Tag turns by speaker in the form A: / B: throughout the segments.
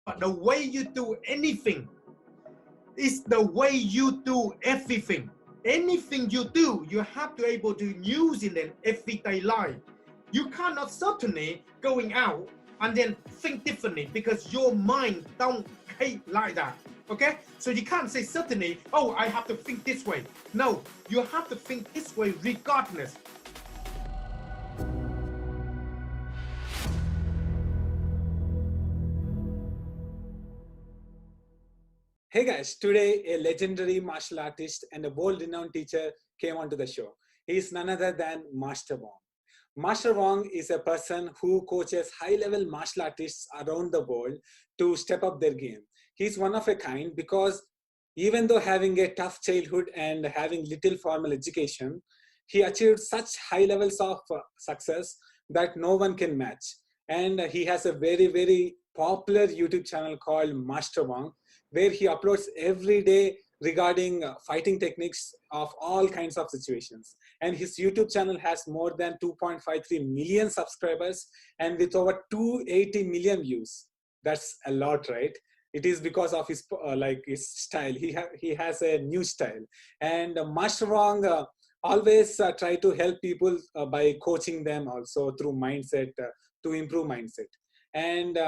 A: But the way you do anything is the way you do everything. Anything you do, you have to be able to use it in everyday life. You cannot certainly going out and then think differently because your mind don't hate like that. Okay, so you can't say certainly, oh, I have to think this way. No, you have to think this way regardless.
B: Hey guys, today a legendary martial artist and a world-renowned teacher came onto the show. He is none other than Master Wong. Master Wong is a person who coaches high-level martial artists around the world to step up their game. He's one of a kind because even though having a tough childhood and having little formal education, he achieved such high levels of success that no one can match. And he has a very popular YouTube channel called Master Wong, where he uploads every day regarding fighting techniques of all kinds of situations. And his YouTube channel has more than 2.53 million subscribers and with over 280 million views. That's a lot, right? It is because of his his style. He has a new style. And Master Wong always try to help people by coaching them also through mindset, to improve mindset. And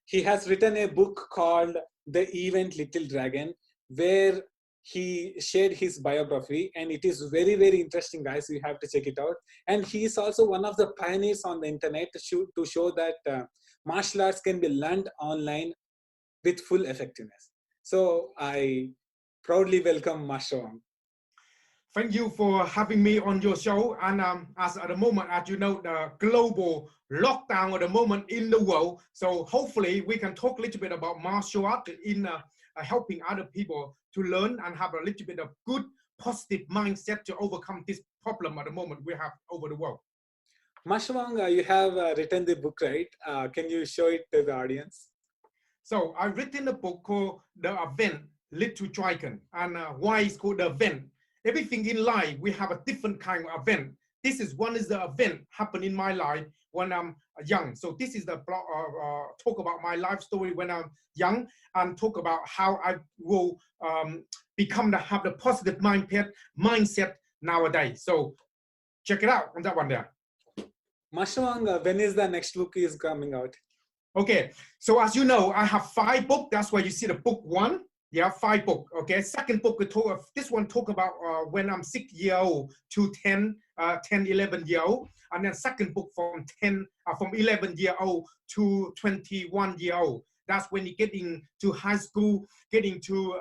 B: he has written a book called The Event Little Dragon, where he shared his biography, and it is very interesting, guys. You have to check it out. And he is also one of the pioneers on the internet to show that martial arts can be learned online with full effectiveness. So I proudly welcome Master Wong.
A: Thank you for having me on your show. And as at the moment, as you know, the global lockdown at the moment in the world. So hopefully we can talk a little bit about martial art in helping other people to learn and have a little bit of good, positive mindset to overcome this problem at the moment we have over the world.
B: Master Wong, you have written the book, right? Can you show it to the audience?
A: So I've written a book called The Event Little Dragon. And why it's called The Event? Everything in life, we have a different kind of event. This is one is the event happened in my life when I'm young. So this is the talk about my life story when I'm young and talk about how I will have the positive mindset nowadays. So check it out on that one there.
B: Master Wong, when is the next book is coming out?
A: Okay, so as you know, I have 5 books. That's why you see the book 1. Yeah, 5 books. Okay, second book, this one talk about when I'm 6 years old to 10, 11 years old. And then second book from 11 years old to 21 years old. That's when you get into high school, get into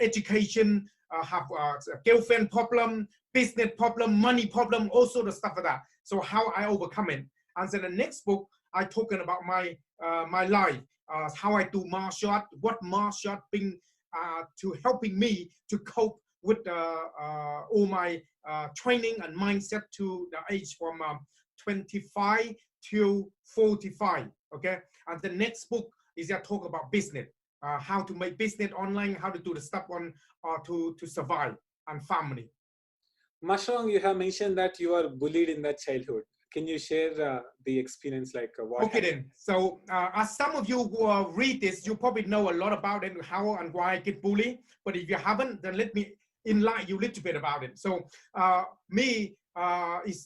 A: education, have a girlfriend problem, business problem, money problem, all sort of stuff like that. So how I overcome it. And then the next book, I talking about my my life. How I do martial art, what martial art bring to helping me to cope with all my training and mindset to the age from 25 to 45. Okay, and the next book is I talk about business, how to make business online, how to do the stuff on to survive and family.
B: Master Wong, you have mentioned that you are bullied in that childhood. Can you share the experience, like what
A: okay happened? Then, so as some of you who read this, you probably know a lot about it, how and why I get bullied. But if you haven't, then let me enlighten you a little bit about it. So me is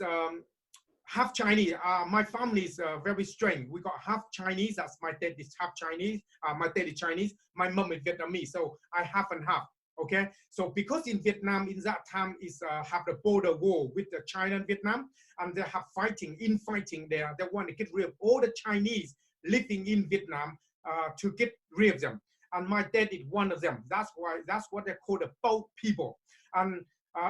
A: half Chinese. My family is very strange. We got half Chinese, as my dad is half Chinese. My dad is Chinese. My mom is Vietnamese. So I half and half. Okay, so because in Vietnam in that time is have the border war with the China and Vietnam, and they have fighting there. They want to get rid of all the Chinese living in Vietnam to get rid of them. And my dad is one of them. That's what they call the boat people. And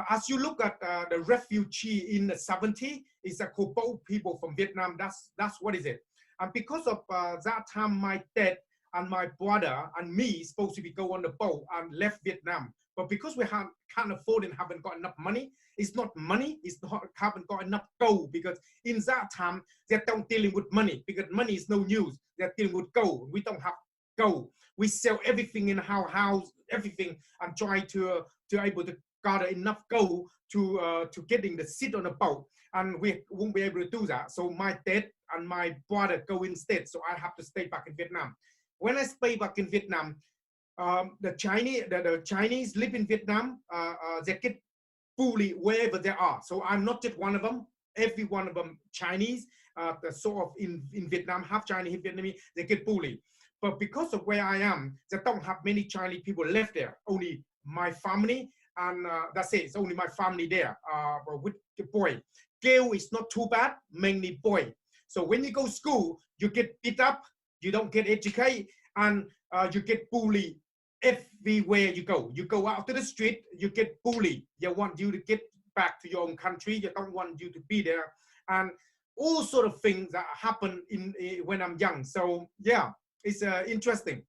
A: as you look at the refugee in the 70s, it's called boat people from Vietnam. That's what is it. And because of that time, my dad and my brother and me supposed to be go on the boat and left Vietnam. But because we can't afford and haven't got enough money, it's not money, haven't got enough gold, because in that time, they don't dealing with money, because money is no news. They're dealing with gold. We don't have gold. We sell everything in our house, everything, and try to able to gather enough gold to getting the seat on the boat. And we won't be able to do that. So my dad and my brother go instead. So I have to stay back in Vietnam. when I stay back in Vietnam, the Chinese live in Vietnam. They get bullied wherever they are. So I'm not just one of them. Every one of them Chinese, the sort of in Vietnam, half Chinese, half Vietnamese, they get bullied. But because of where I am, they don't have many Chinese people left there. Only my family, and that's it. It's only my family there with the boy. Girl is not too bad, mainly boy. So when you go to school, you get beat up, you don't get educated, and you get bullied everywhere you go. You go out to the street, you get bullied. They want you to get back to your own country. They don't want you to be there, and all sort of things that happen in when I'm young. So yeah, it's interesting.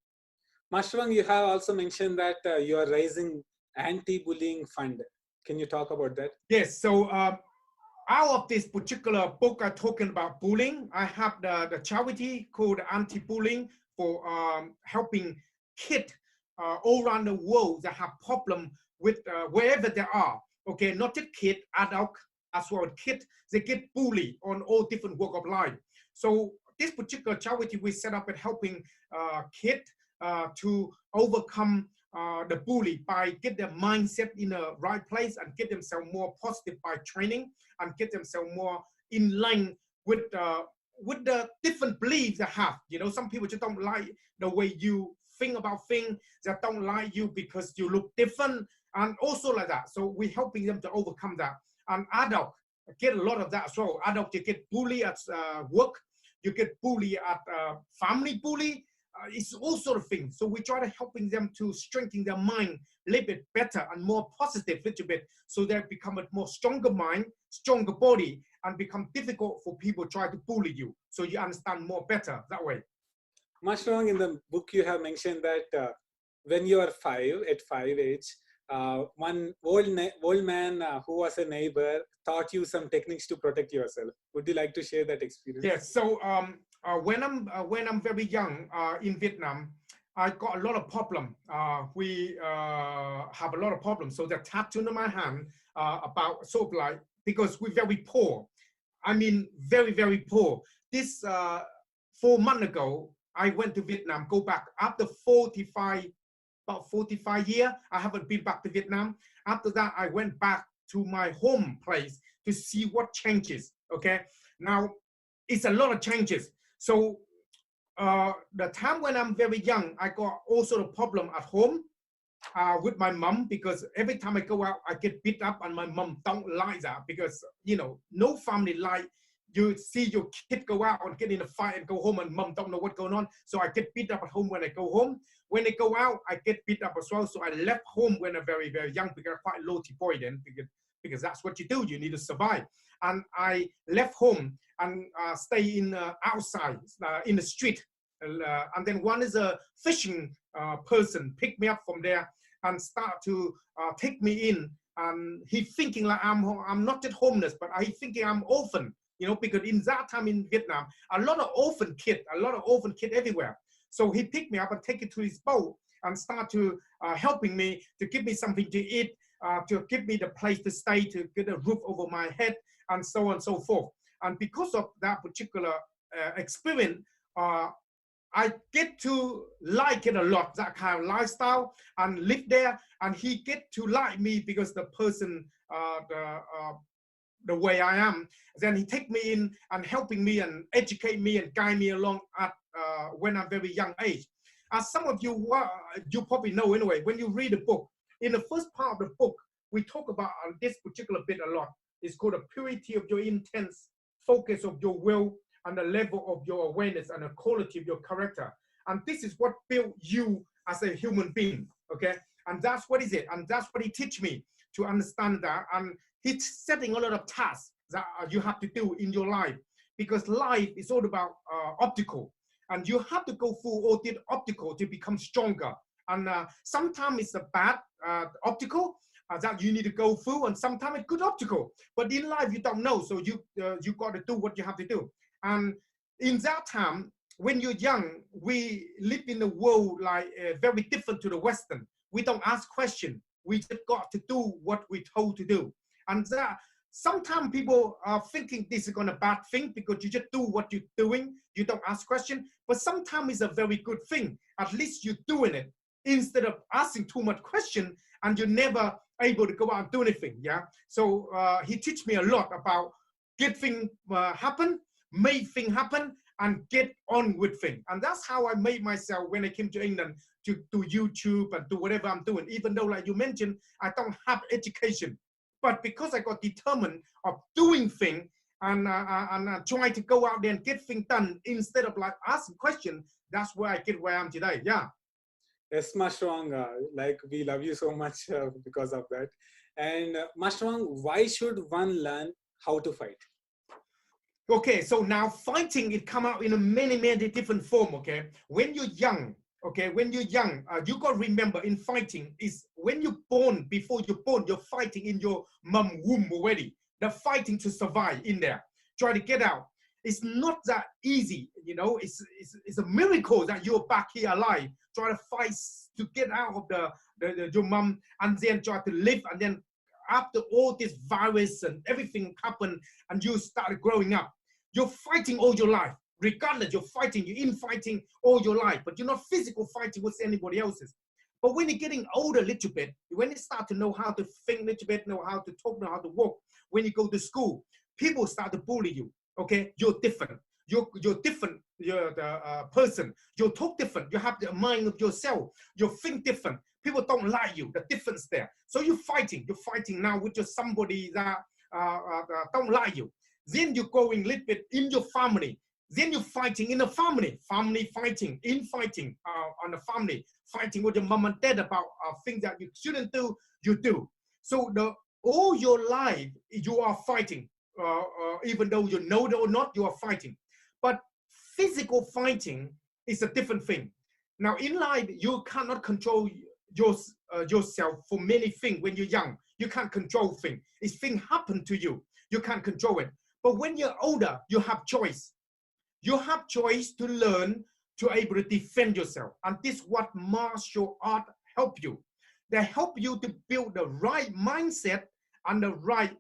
B: Master Wong, you have also mentioned that you are raising anti-bullying fund. Can you talk about that?
A: Yes. So out of this particular book I'm talking about bullying, I have the charity called Anti-Bullying for helping kids all around the world that have problem with wherever they are. Okay, not just kid, adult as well. Kids, they get bullied on all different walk of life. So this particular charity we set up at helping kids to overcome the bully by get their mindset in the right place and get themselves more positive by training and get themselves more in line with the different beliefs they have. You know, some people just don't like the way you think about things. They don't like you because you look different and also like that. So we're helping them to overcome that. And adult get a lot of that as well. Adult, you get bullied at work, you get bullied at family bully. It's all sort of things. So we try to helping them to strengthen their mind a little bit better and more positive a little bit, so they become a more stronger mind, stronger body, and become difficult for people try to bully you. So you understand more better that way.
B: Master Wong, in the book you have mentioned that when you are at 5 age, one old man who was a neighbor taught you some techniques to protect yourself. Would you like to share that experience?
A: Yes. So when I'm very young in Vietnam, I got a lot of problem. We have a lot of problems. So the tattoo on my hand about sort of like, because we're very poor. I mean, very, very poor. This 4 months ago, I went to Vietnam, go back after about 45 years. I haven't been back to Vietnam. After that, I went back to my home place to see what changes. Okay. Now, it's a lot of changes. So the time when I'm very young, I got all sort of problem at home with my mom, because every time I go out, I get beat up, and my mom don't like that, because, you know, no family like you see your kid go out and get in a fight and go home and mom don't know what's going on. So I get beat up at home when I go home. When I go out, I get beat up as well. So I left home when I'm very, very young, because I'm quite naughty boy then, because that's what you do. You need to survive. And I left home and stay in outside in the street. And then one is a fishing person picked me up from there and start to take me in. And he thinking like I'm not just homeless, but he thinking I'm orphan. You know, because in that time in Vietnam, a lot of orphan kid everywhere. So he picked me up and take it to his boat and start to helping me to give me something to eat, to give me the place to stay, to get a roof over my head, and so on and so forth. And because of that particular experience, I get to like it a lot, that kind of lifestyle, and live there. And he get to like me because the person, the way I am. Then he take me in and helping me and educate me and guide me along at when I'm very young age. As some of you you probably know anyway, when you read a book, in the first part of the book, we talk about this particular bit a lot. It's called the purity of your intents, focus of your will, and the level of your awareness and the quality of your character. And this is what built you as a human being, okay? And that's what is it. And that's what he teach me to understand that. And he's setting a lot of tasks that you have to do in your life, because life is all about obstacle, and you have to go through all the obstacle to become stronger. And sometimes it's a bad obstacle that you need to go through, and sometimes it's good obstacle. But in life, you don't know, so you got to do what you have to do. And in that time, when you're young, we live in a world like very different to the Western. We don't ask questions. We just got to do what we're told to do. And that Sometimes people are thinking this is gonna bad thing because you just do what you're doing. You don't ask questions. But sometimes it's a very good thing. At least you're doing it instead of asking too much question and you're never able to go out and do anything. Yeah. So he teach me a lot about get things happen, make things happen, and get on with things. And that's how I made myself when I came to England to do YouTube and do whatever I'm doing. Even though, like you mentioned, I don't have education. But because I got determined of doing things and trying to go out there and get things done instead of like asking questions, that's where I get where I am today. Yeah.
B: Yes, Master Wong, like we love you so much because of that. And Master Wong, why should one learn how to fight?
A: Okay, so now fighting, it come out in a many different form. Okay, when you're young, you got to remember in fighting is when you're born, before you're born, you're fighting in your mom womb already. They're fighting to survive in there, try to get out. It's not that easy, you know. It's a miracle that you're back here alive, try to fight to get out of your mom and then try to live. And then after all this virus and everything happened and you started growing up, you're fighting all your life. Regardless, you're in fighting all your life, but you're not physical fighting with anybody else's. But when you're getting older a little bit, when you start to know how to think a little bit, know how to talk, know how to walk, when you go to school, people start to bully you. Okay, you're different. You're different. You're the person. You talk different. You have the mind of yourself. You think different. People don't like you. The difference there. So you're fighting. You're fighting now with just somebody that don't like you. Then you're going a little bit in your family. Then you're fighting in the family. Family fighting, on the family, fighting with your mom and dad about things that you shouldn't do, you do. So all your life, you are fighting. Even though you know it or not, you are fighting. But physical fighting is a different thing. Now in life, you cannot control yourself for many things when you're young. You can't control things. If things happen to you, you can't control it. But when you're older, you have choice. You have choice to learn to able to defend yourself. And this is what martial art help you. They help you to build the right mindset and the right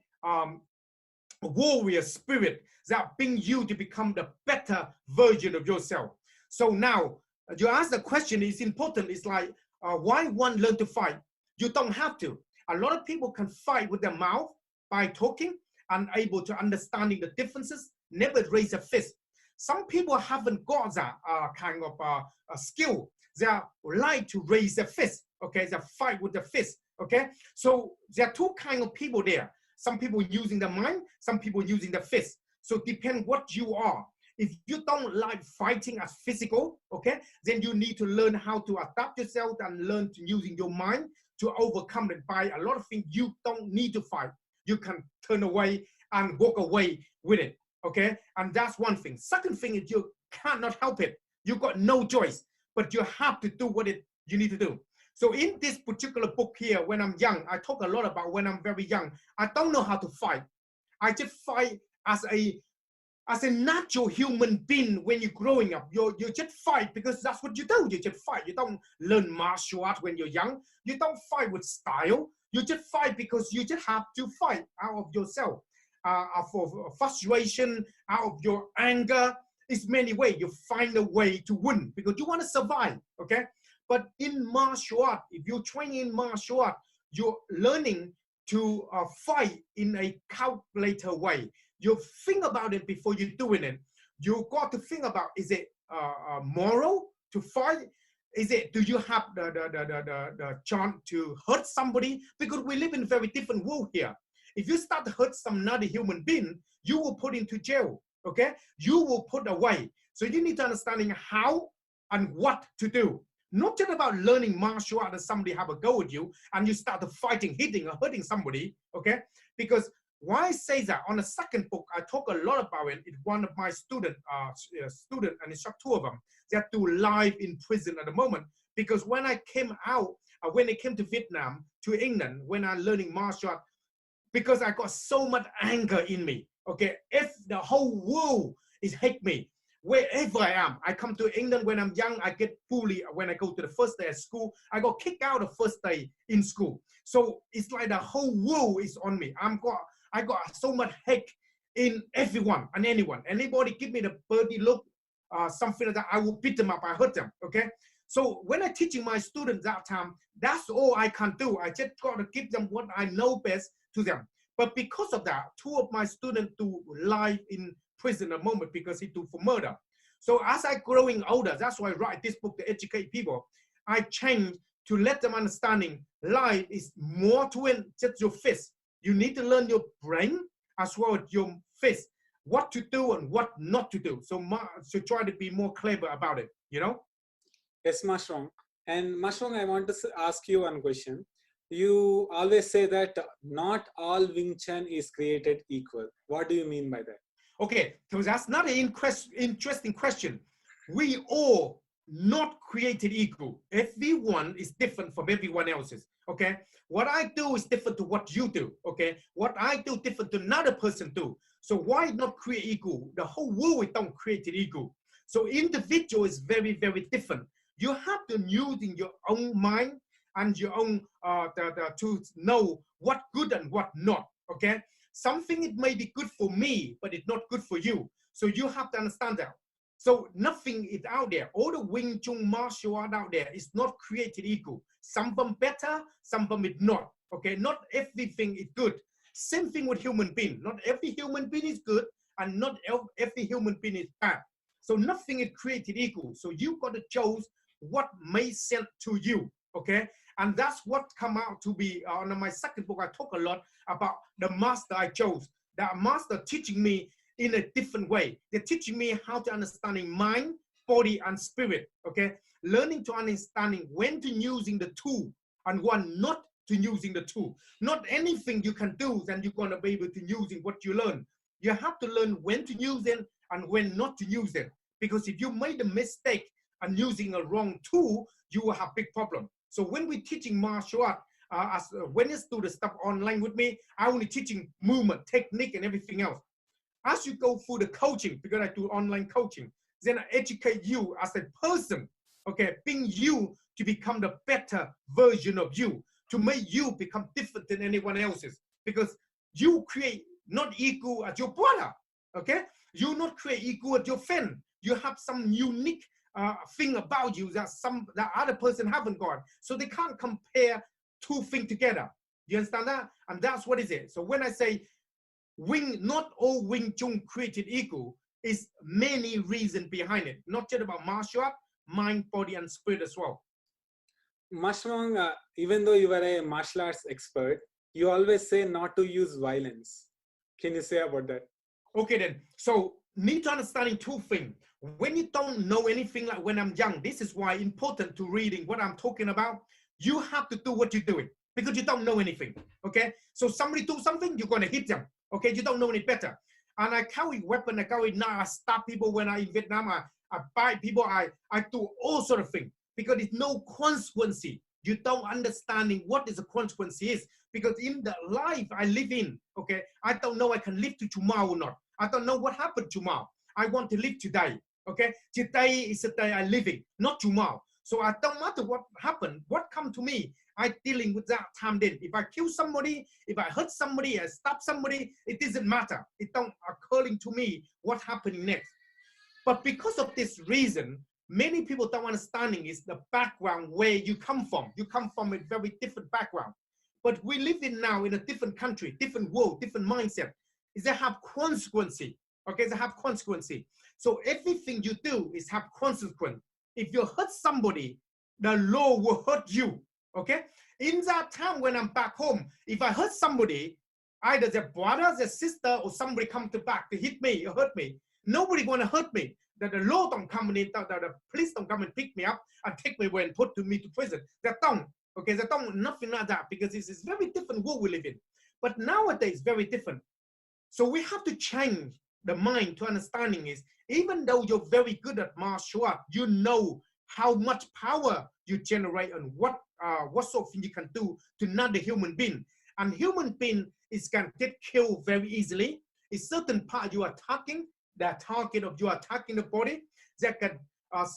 A: warrior spirit that bring you to become the better version of yourself. So now, you ask the question, is important. It's like, why one learn to fight? You don't have to. A lot of people can fight with their mouth by talking and able to understanding the differences, never raise a fist. Some people haven't got that kind of skill. They like to raise their fist, okay? They fight with the fist, okay? So there are two kinds of people there. Some people using the mind, some people using the fist. So depend what you are. If you don't like fighting as physical, okay, then you need to learn how to adapt yourself and learn to using your mind to overcome it by a lot of things. You don't need to fight. You can turn away and walk away with it, okay? And that's one thing. Second thing is you cannot help it. You got no choice, but you have to do what you need to do. So in this particular book here, when I'm young, I talk a lot about when I'm very young. I don't know how to fight. I just fight as a natural human being. When you're growing up, you just fight because that's what you do. You just fight. You don't learn martial art when you're young. You don't fight with style. You just fight because you just have to fight out of yourself, for frustration, out of your anger. It's many ways. You find a way to win because you want to survive, okay? But in martial art, if you're training in martial art, you're learning to fight in a calculated way. You think about it before you're doing it. You got to think about, is it moral to fight? Is it, do you have the chance to hurt somebody? Because we live in a very different world here. If you start to hurt some another human being, you will put into jail, okay? You will put away. So you need to understanding how and what to do. Not just about learning martial art and somebody have a go at you and you start to fighting, hitting or hurting somebody, okay? Because why I say that, on the second book, I talk a lot about it. It's one of my student, and it's two of them, they do live in prison at the moment. Because when I came out, when I came to Vietnam, to England, when I'm learning martial art, because I got so much anger in me, okay? If the whole world is hate me, wherever I am. I come to England when I'm young, I get bullied when I go to the first day at school. I got kicked out the first day in school. So it's like the whole world is on me. I got so much hate in everyone and anyone. Anybody give me the birdie look, something like that, I will beat them up, I hurt them, okay? So when I teaching my students that time, that's all I can do. I just got to give them what I know best to them. But because of that, two of my students do live in prison at the moment because he do for murder. So as I growing older, that's why I write this book to educate people. I change to let them understanding life is more to it just your fist. You need to learn your brain as well as your fist, what to do and what not to do. So try to be more clever about it, you know?
B: Yes, Master Wong. And Master Wong, I want to ask you one question. You always say that not all Wing Chun is created equal. What do you mean by that?
A: Okay, so that's not an interesting question. We all not created equal. Everyone is different from everyone else's. Okay, what I do is different to what you do. Okay, what I do different to another person do. So why not create equal? The whole world don't create it equal. So individual is very, very different. You have to use in your own mind and your own to know what good and what not. Okay, something it may be good for me, but it's not good for you. So you have to understand that. So nothing is out there. All the Wing Chun martial art out there is not created equal. Some of them better, some of them is not. Okay, not everything is good. Same thing with human being. Not every human being is good, and not every human being is bad. So nothing is created equal. So you got to choose what makes sense to you. Okay, and that's what come out to be on my second book. I talk a lot about the master I chose. That master teaching me in a different way. They're teaching me how to understanding mind, body, and spirit. Okay, learning to understanding when to using the tool and when not to using the tool. Not anything you can do, then you're gonna be able to using what you learn. You have to learn when to use them and when not to use them. Because if you made a mistake and using a wrong tool, you will have big problem. So when we're teaching martial art, when you do the stuff online with me, I only teaching movement, technique, and everything else. As you go through the coaching, because I do online coaching, then I educate you as a person, okay, being you to become the better version of you, to make you become different than anyone else's, because you create not equal as your brother, okay? You not create equal as your friend. You have some unique thing about you that that other person haven't got. So they can't compare two things together. You understand that? And that's what is it. So when I say not all Wing Chun created equal, is many reasons behind it. Not just about martial art, mind, body, and spirit as well.
B: Master Wong, even though you are a martial arts expert, you always say not to use violence. Can you say about that?
A: Okay then. So need to understanding two things. When you don't know anything, like when I'm young, this is why important to reading what I'm talking about. You have to do what you're doing because you don't know anything. Okay. So somebody do something, you're gonna hit them. Okay, you don't know any better. And I carry weapon, I carry knife, I stab people when I in Vietnam, I bite people, I do all sort of things because there's no consequence. You don't understanding what is the consequence is because in the life I live in, okay, I don't know I can live to tomorrow or not. I don't know what happened tomorrow. I want to live today, okay? Today is the day I'm living, not tomorrow. So I don't matter what happened, what come to me, I dealing with that time then. If I kill somebody, if I hurt somebody, I stab somebody, it doesn't matter. It don't occurring to me what happening next. But because of this reason, many people don't understanding is the background where you come from. You come from a very different background. But we live in now in a different country, different world, different mindset. Is they have consequence. Okay, they have consequence. So everything you do is have consequence. If you hurt somebody, the law will hurt you. Okay, in that time when I'm back home, if I hurt somebody, either their brother, their sister, or somebody come to back to hit me or hurt me, nobody gonna hurt me. That the law don't come in, that the police don't come and pick me up and take me away and put me to prison. They don't. Okay, they don't nothing like that because this is very different world we live in. But nowadays, very different. So we have to change the mind to understanding is even though you're very good at martial art, you know how much power you generate and what sort of thing you can do to another human being. And human being is can get killed very easily. A certain part you are attacking, the target of you attacking the body, that can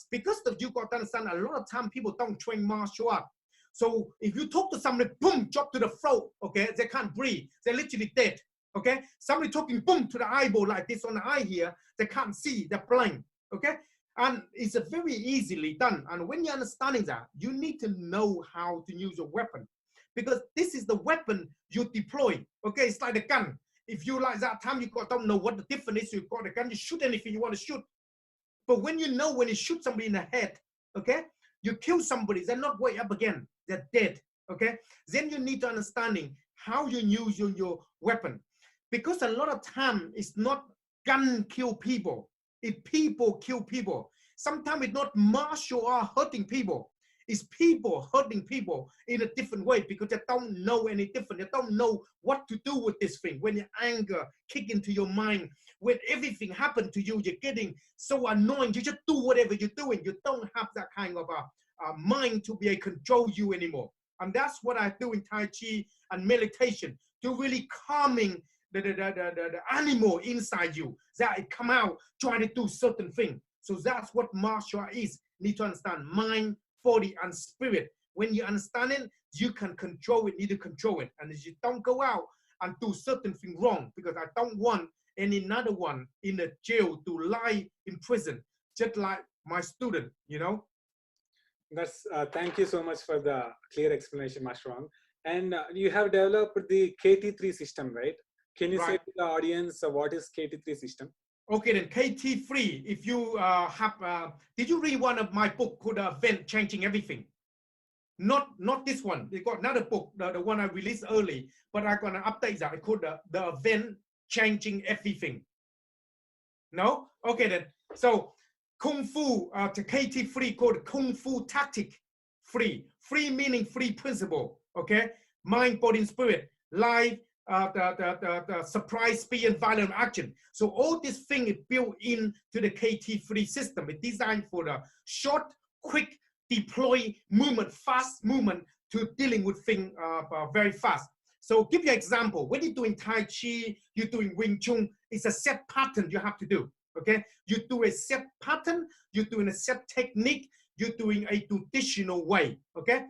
A: because of you got to understand a lot of time people don't train martial art. So if you talk to somebody, boom, drop to the throat, okay, they can't breathe, they're literally dead. Okay, somebody talking boom to the eyeball like this on the eye here, they can't see, they're blind. Okay, and it's a very easily done. And when you're understanding that, you need to know how to use your weapon, because this is the weapon you deploy. Okay, it's like a gun. If you like that time, don't know what the difference is. You've got a gun, you shoot anything you want to shoot. But when you know, when you shoot somebody in the head, okay, you kill somebody, they're not way up again, they're dead. Okay, then you need to understanding how you use your weapon, because a lot of time it's not gun kill people, it's people kill people. Sometimes it's not martial art hurting people, it's people hurting people in a different way, because they don't know any different. They don't know what to do with this thing. When your anger kick into your mind, when everything happened to you, you're getting so annoying, you just do whatever you're doing. You don't have that kind of a mind to be able to control you anymore. And that's what I do in Tai Chi and meditation, to really calming the animal inside you, that it come out trying to do certain thing. So that's what martial art is. You need to understand mind, body, and spirit. When you understand it, you can control it, need to control it. And if you don't go out and do certain thing wrong, because I don't want any another one in the jail to lie in prison, just like my student, you know.
B: That's thank you so much for the clear explanation, Master Wong. And you have developed the KT3 system, right? Can you say to the audience what is KT3 system?
A: Okay, then KT3. If you did you read one of my book called Event Changing Everything? Not this one. They got another book, the one I released early, but I'm gonna update that. It's called the Event Changing Everything. No? Okay then. So Kung Fu, the KT3 called Kung Fu Tactic Free. Free meaning free principle. Okay? Mind, body, and spirit. Life, the surprise, speed, and violent action. So all this thing is built into the KT3 system. It's designed for the short, quick, deploy movement, fast movement to dealing with things very fast. So give you an example. When you're doing Tai Chi, you're doing Wing Chun, it's a set pattern you have to do. Okay? You do a set pattern, you're doing a set technique, you're doing a traditional way. Okay?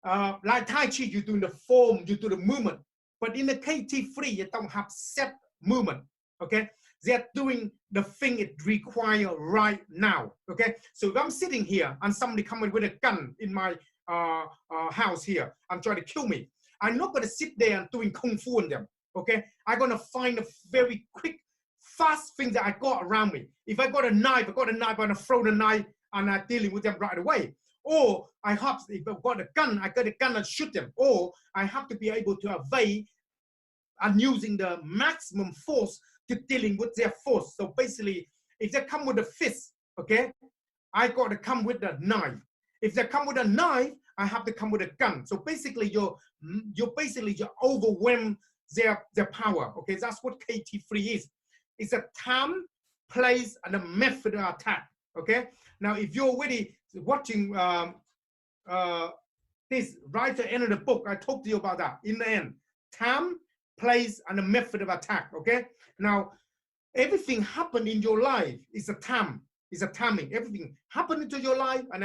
A: Like Tai Chi, you're doing the form, you do the movement. But in the KT3, you don't have set movement. Okay? They're doing the thing it requires right now. Okay? So if I'm sitting here and somebody coming with a gun in my house here and try to kill me, I'm not going to sit there and doing kung fu on them. Okay? I'm going to find a very quick, fast thing that I got around me. If I got a knife, I'm going to throw the knife and I'm dealing with them right away. Or I have, if I've got a gun, I got a gun and shoot them. Or I have to be able to evade and using the maximum force to dealing with their force. So basically, if they come with a fist, okay, I got to come with a knife. If they come with a knife, I have to come with a gun. So basically, you overwhelm their power. Okay, that's what KT3 is. It's a time, place, and a method of attack. Okay. Now, if you're already watching this right at the end of the book, I talked to you about that. In the end, time, place, and the method of attack. Okay. Now, everything happened in your life is a time. It's a timing. Everything happened into your life and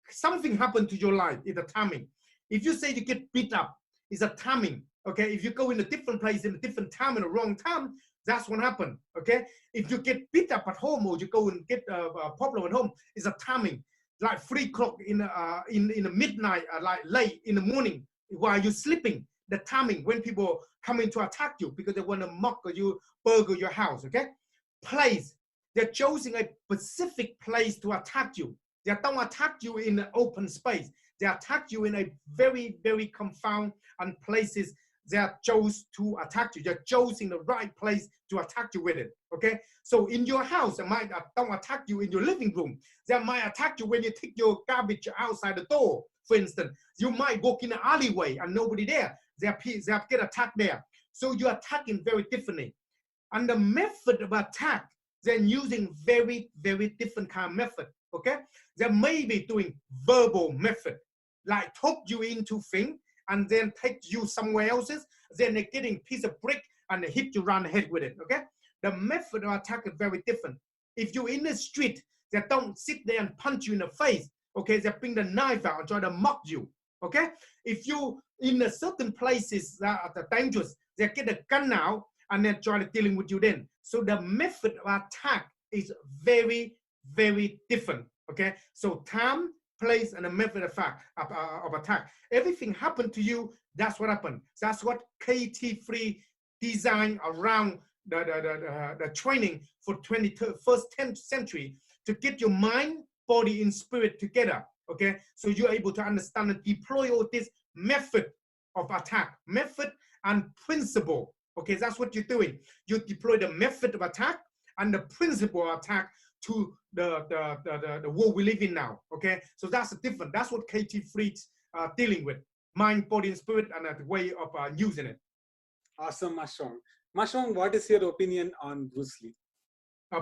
A: something happened to your life is a timing. If you say you get beat up, it's a timing. Okay. If you go in a different place in a different time in the wrong time, that's what happened. Okay. If you get beat up at home or you go and get a problem at home, it's a timing. Like 3 o'clock in the midnight, like late in the morning while you're sleeping. The timing when people come in to attack you because they want to mock you, burgle your house. Okay. Place. They're choosing a specific place to attack you. They don't attack you in the open space. They attack you in a very, very confound and places they are chose to attack you. They're choosing the right place to attack you with it. Okay. So in your house, they might don't attack you in your living room. They might attack you when you take your garbage outside the door. For instance, you might walk in an alleyway and nobody there. They get attacked there. So you're attacking very differently. And the method of attack, they're using very, very different kind of method. Okay. They may be doing verbal method, like talk you into thing and then take you somewhere else's. Then they're getting piece of brick and they hit you around the head with it. Okay. The method of attack is very different. If you're in the street, they don't sit there and punch you in the face. Okay. They bring the knife out and try to mock you. Okay. If you in a certain places that are dangerous, they get a gun out and then try to dealing with you then. So the method of attack is very, very different. Okay, so time, place, and the method of attack. Everything happened to you. That's what happened. That's what KT3 designed around the training for 21st 10th century to get your mind, body, and spirit together. Okay, so you're able to understand and deploy all this method of attack, method and principle. Okay, that's what you're doing. You deploy the method of attack and the principle of attack to the world we live in now. Okay, so that's the difference. That's what KT3 is dealing with: mind, body, and spirit, and the way of using it.
B: Awesome, Master Wong. Master Wong, what is your opinion on Bruce Lee?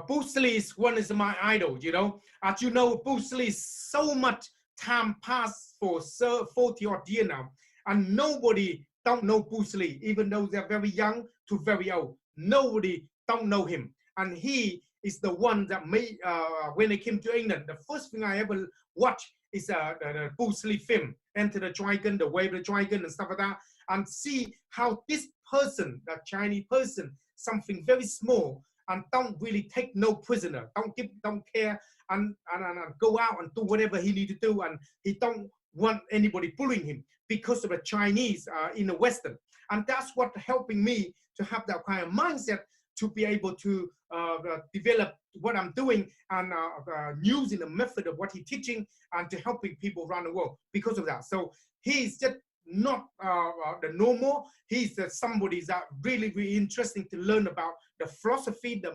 A: Bruce Lee is my idol. You know, as you know, Bruce Lee is so much time passed for 40 odd years now, and nobody don't know Bruce Lee, even though they're very young to very old. Nobody don't know him, and he is the one that made, when I came to England, the first thing I ever watched is the Bruce Lee film, Enter the Dragon, The Way of the Dragon, and stuff like that, and see how this person, that Chinese person, something very small, and don't really take no prisoner, don't care, and go out and do whatever he need to do, and he don't want anybody bullying him because of the Chinese in the Western. And that's what helping me to have that kind of mindset to be able to develop what I'm doing and using the method of what he's teaching and to helping people around the world because of that. So he's just not the normal. He's somebody that really, really interesting to learn about the philosophy, the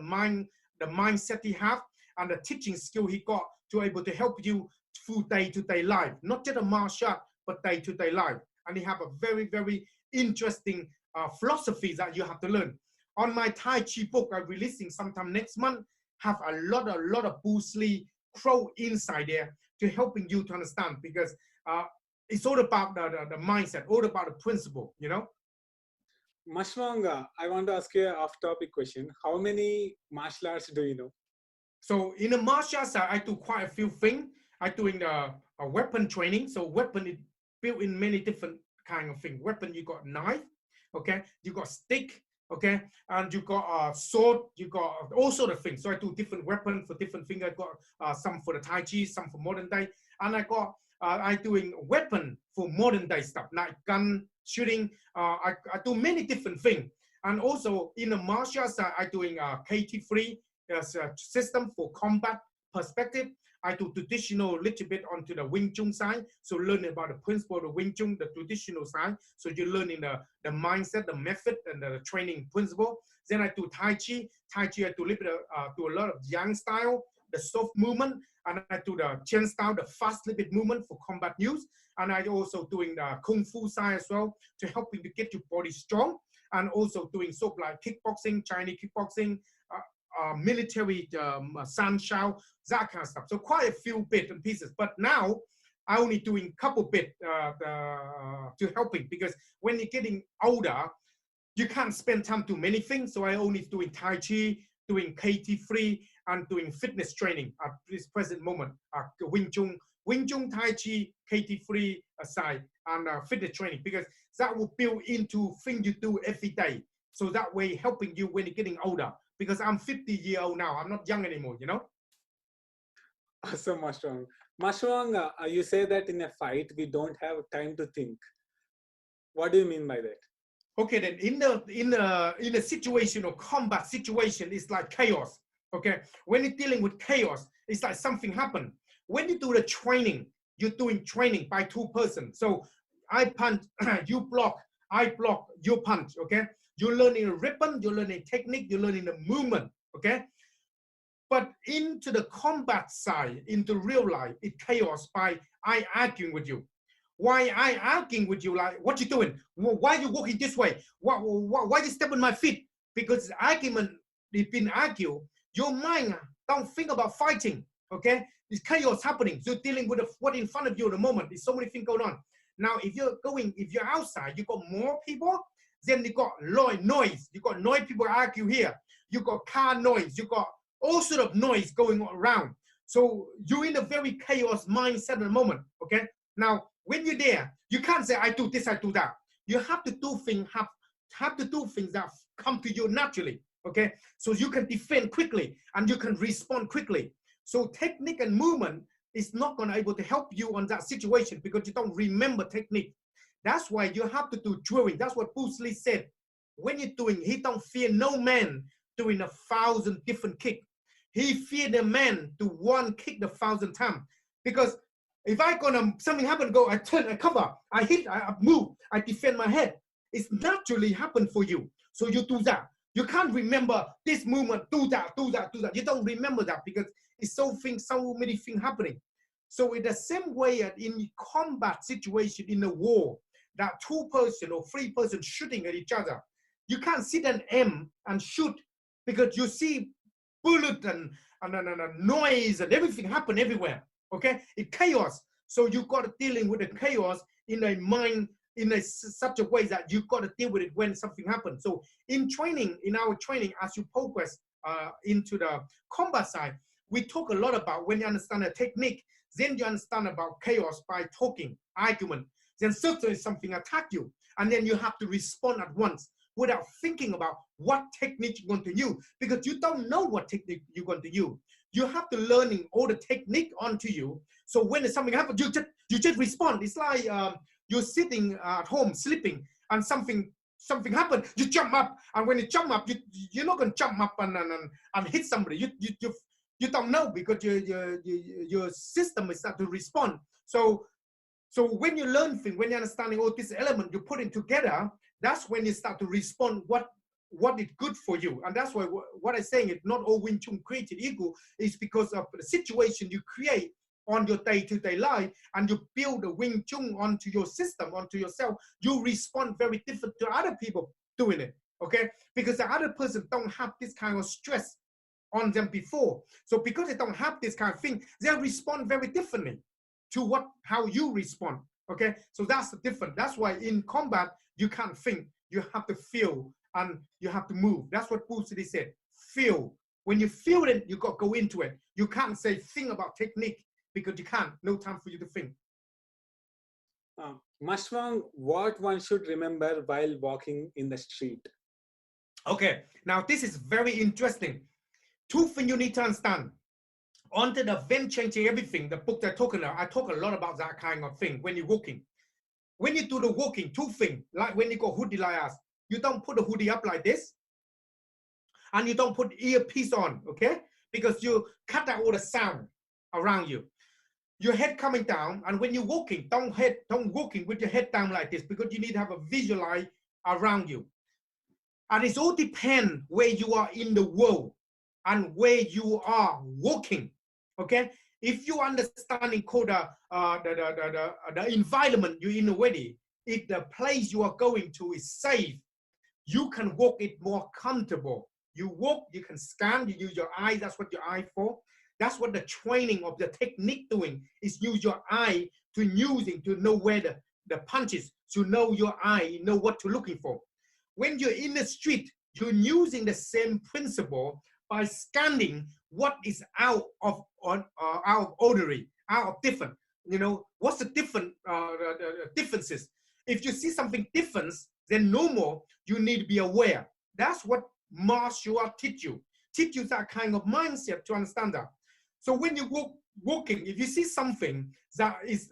A: mindset he have, and the teaching skill he got to able to help you through day-to-day life, not just a martial art, but day-to-day life. And he have a very, very interesting philosophy that you have to learn. On my Tai Chi book, I'm releasing sometime next month, have a lot of Bruce Lee quote inside there to helping you to understand, because it's all about the mindset, all about the principle, you know.
B: Master Wong, I want to ask you an off-topic question. How many martial arts do you know?
A: So in the martial arts, I do quite a few things. I'm doing the weapon training. So weapon is built in many different kind of things. Weapon, you got knife, okay? You got stick, okay? And you got sword, you got all sort of things. So I do different weapons for different things. I got some for the Tai Chi, some for modern day. And I got, I doing weapon for modern day stuff, like gun, shooting. I do many different things. And also in the martial arts, I doing KT3 system for combat perspective. I do traditional little bit onto the Wing Chun side, so learning about the principle of the Wing Chun, the traditional side. So you're learning the mindset, the method, and the training principle. Then I do Tai Chi. Tai Chi, I do a little bit do a lot of Yang style, the soft movement, and I do the Chun style, the fast little bit movement for combat use. And I also doing the Kung Fu side as well to help you to get your body strong, and also doing sort of like kickboxing, Chinese kickboxing, military san shao, that kind of stuff. So quite a few bits and pieces. But now I only doing a couple bit to helping, because when you're getting older, you can't spend time to many things. So I only doing Tai Chi, doing KT3, and doing fitness training at this present moment. Wing Chun, Tai Chi, KT3 aside, and fitness training, because that will build into things you do every day. So that way helping you when you're getting older. Because I'm 50-year-old now, I'm not young anymore, you know?
B: Awesome, Master Wong. Master Wong, you say that in a fight, we don't have time to think. What do you mean by that?
A: Okay, then in a situation or combat situation, it's like chaos, okay? When you're dealing with chaos, it's like something happened. When you do the training, you're doing training by two persons. So I punch, you block, I block, you punch, okay? You're learning a rhythm, you're learning technique, you're learning the movement, okay? But into the combat side, into real life, it's chaos by I arguing with you. Why I arguing with you, like, what you doing? Why you walking this way? Why you step on my feet? Because the argument, it's been argued, your mind don't think about fighting, okay? It's chaos happening. So you're dealing with what in front of you at the moment. There's so many things going on. Now, if you're outside, you got more people, then you got noise. You got noise, people argue here. You got car noise. You got all sort of noise going around. So you're in a very chaos mindset at the moment, okay? Now, when you're there, you can't say, I do this, I do that. You have to do things, have have to do things that come to you naturally, okay? So you can defend quickly and you can respond quickly. So technique and movement is not going to able to help you on that situation because you don't remember technique. That's why you have to do drilling. That's what Bruce Lee said. When you're doing, he don't fear no man doing 1,000 different kicks. He feared a man to one kick 1,000 times. Because if I gonna, something happen, go, I turn, I cover, I hit, I move, I defend my head. It's naturally happen for you. So you do that. You can't remember this movement, do that, do that, do that. You don't remember that because it's so many things happening. So in the same way in combat situation in a war, that 2-person or 3-person shooting at each other, you can't sit and aim and shoot because you see bullet and noise and everything happen everywhere. Okay, it's chaos. So you got to dealing with the chaos in a mind such a way that you got to deal with it when something happens. So in training, in our training, as you progress into the combat side, we talk a lot about when you understand the technique, then you understand about chaos by talking, argument. Then certainly something attack you, and then you have to respond at once without thinking about what technique you're going to use because you don't know what technique you're going to use. You have to learning all the technique onto you. So when something happens, you just respond. It's like you're sitting at home sleeping and something happened, you jump up, and when you jump up, you're not going to jump up and hit somebody. You don't know because your system is start to respond. So when you learn things, when you're understanding all this element, you put it together, that's when you start to respond what is good for you. And that's why what I'm saying is not all Wing Chun created equal, is because of the situation you create on your day-to-day life, and you build the Wing Chun onto your system, onto yourself. You respond very different to other people doing it, okay? Because the other person don't have this kind of stress on them before. So because they don't have this kind of thing, they'll respond very differently to how you respond, okay? So that's the difference. That's why in combat, you can't think, you have to feel and you have to move. That's what Bruce Lee said, feel. When you feel it, you got to go into it. You can't say think about technique because you can't, no time for you to think.
B: Master Wong, what one should remember while walking in the street?
A: Okay, now this is very interesting. 2 things you need to understand. Onto the event changing everything, the book they're talking about, I talk a lot about that kind of thing when you're walking. When you do the walking, 2 things, like when you go hoodie like us, you don't put the hoodie up like this, and you don't put earpiece on, okay? Because you cut out all the sound around you. Your head coming down, and when you're walking, don't walking with your head down like this because you need to have a visualize around you. And it all depends where you are in the world and where you are walking, okay? If you understanding called the environment you're in already, if the place you are going to is safe, you can walk it more comfortable. You walk, you can scan, you use your eye, that's what your eye for. That's what the training of the technique doing, is use your eye to using to know where the punches, to know your eye, you know what to looking for. When you're in the street, you're using the same principle by scanning what is out of ordinary, out of different. You know, what's the differences? If you see something different than normal, you need to be aware. That's what martial art teach you that kind of mindset to understand that. So when you walking, if you see something that is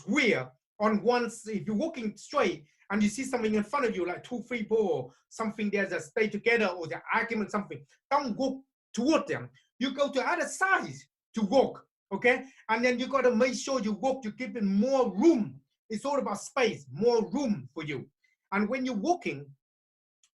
A: weird on once, if you're walking straight and you see something in front of you, like 2, 3, 4, something there's a stay together or the argument, something, don't walk toward them. You go to other side to walk, okay? And then you got to make sure you walk, you give it more room. It's all about space, more room for you. And when you're walking,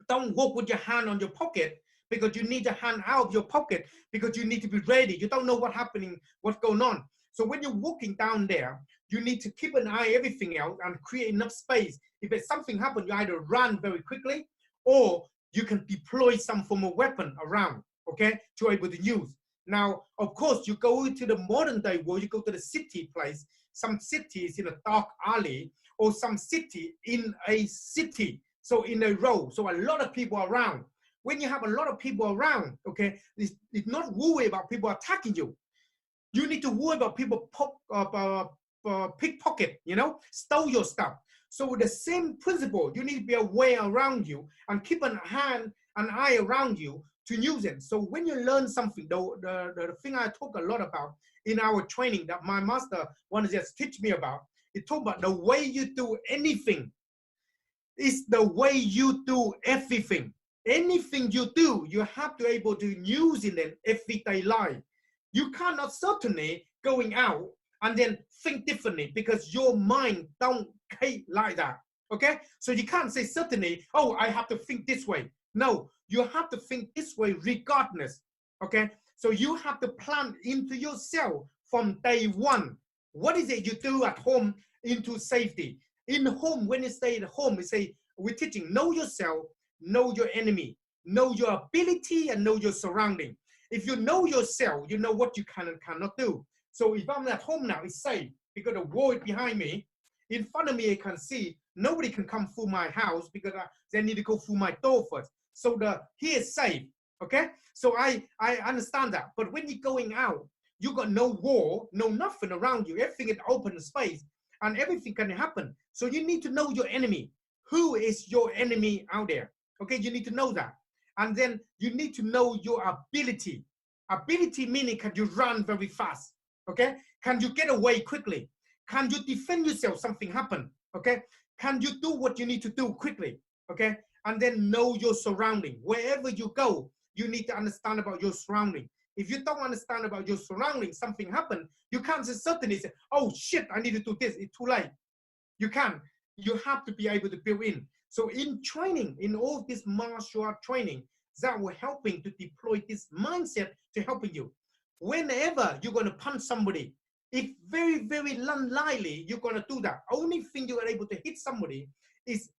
A: don't walk with your hand on your pocket, because you need your hand out of your pocket, because you need to be ready. You don't know what's happening, what's going on. So when you're walking down there, you need to keep an eye everything else and create enough space. If there's something happens, you either run very quickly, or you can deploy some form of weapon around, okay, to be able to use. Now, of course, you go into the modern day world, you go to the city place, some cities in a dark alley, or some city in a city, so in a row, so a lot of people around. When you have a lot of people around, okay, it's not worry about people attacking you. You need to worry about people pickpocket, you know, stole your stuff. So with the same principle, you need to be aware around you and keep an eye around you to use it. So when you learn something, the thing I talk a lot about in our training that my master wanted to just teach me about, it talk about the way you do anything is the way you do everything. Anything you do, you have to able to use in an everyday life. You cannot certainly going out and then think differently because your mind don't hate like that. Okay, so you can't say certainly, oh, I have to think this way. No, you have to think this way regardless. Okay, so you have to plan into yourself from day one. What is it you do at home into safety? In home, when you stay at home, we say we're teaching know yourself, know your enemy, know your ability, and know your surrounding. If you know yourself, you know what you can and cannot do. So if I'm at home now, it's safe because the wall is behind me. In front of me, I can see nobody can come through my house because they need to go through my door first. So here is safe. Okay, so I understand that. But when you're going out, you got no wall, no nothing around you. Everything is open space, and everything can happen. So you need to know your enemy. Who is your enemy out there? Okay, you need to know that. And then you need to know your ability. Ability meaning can you run very fast? Okay, can you get away quickly? Can you defend yourself? Something happen? Okay, can you do what you need to do quickly? Okay, and then know your surrounding. Wherever you go, you need to understand about your surrounding. If you don't understand about your surroundings, something happen, you can't just certainly say, oh shit, I need to do this, it's too late. You can't. You have to be able to build in. So in training, in all this martial art training, that will helping to deploy this mindset to helping you. Whenever you're going to punch somebody, if very, very unlikely you're going to do that. Only thing you are able to hit somebody is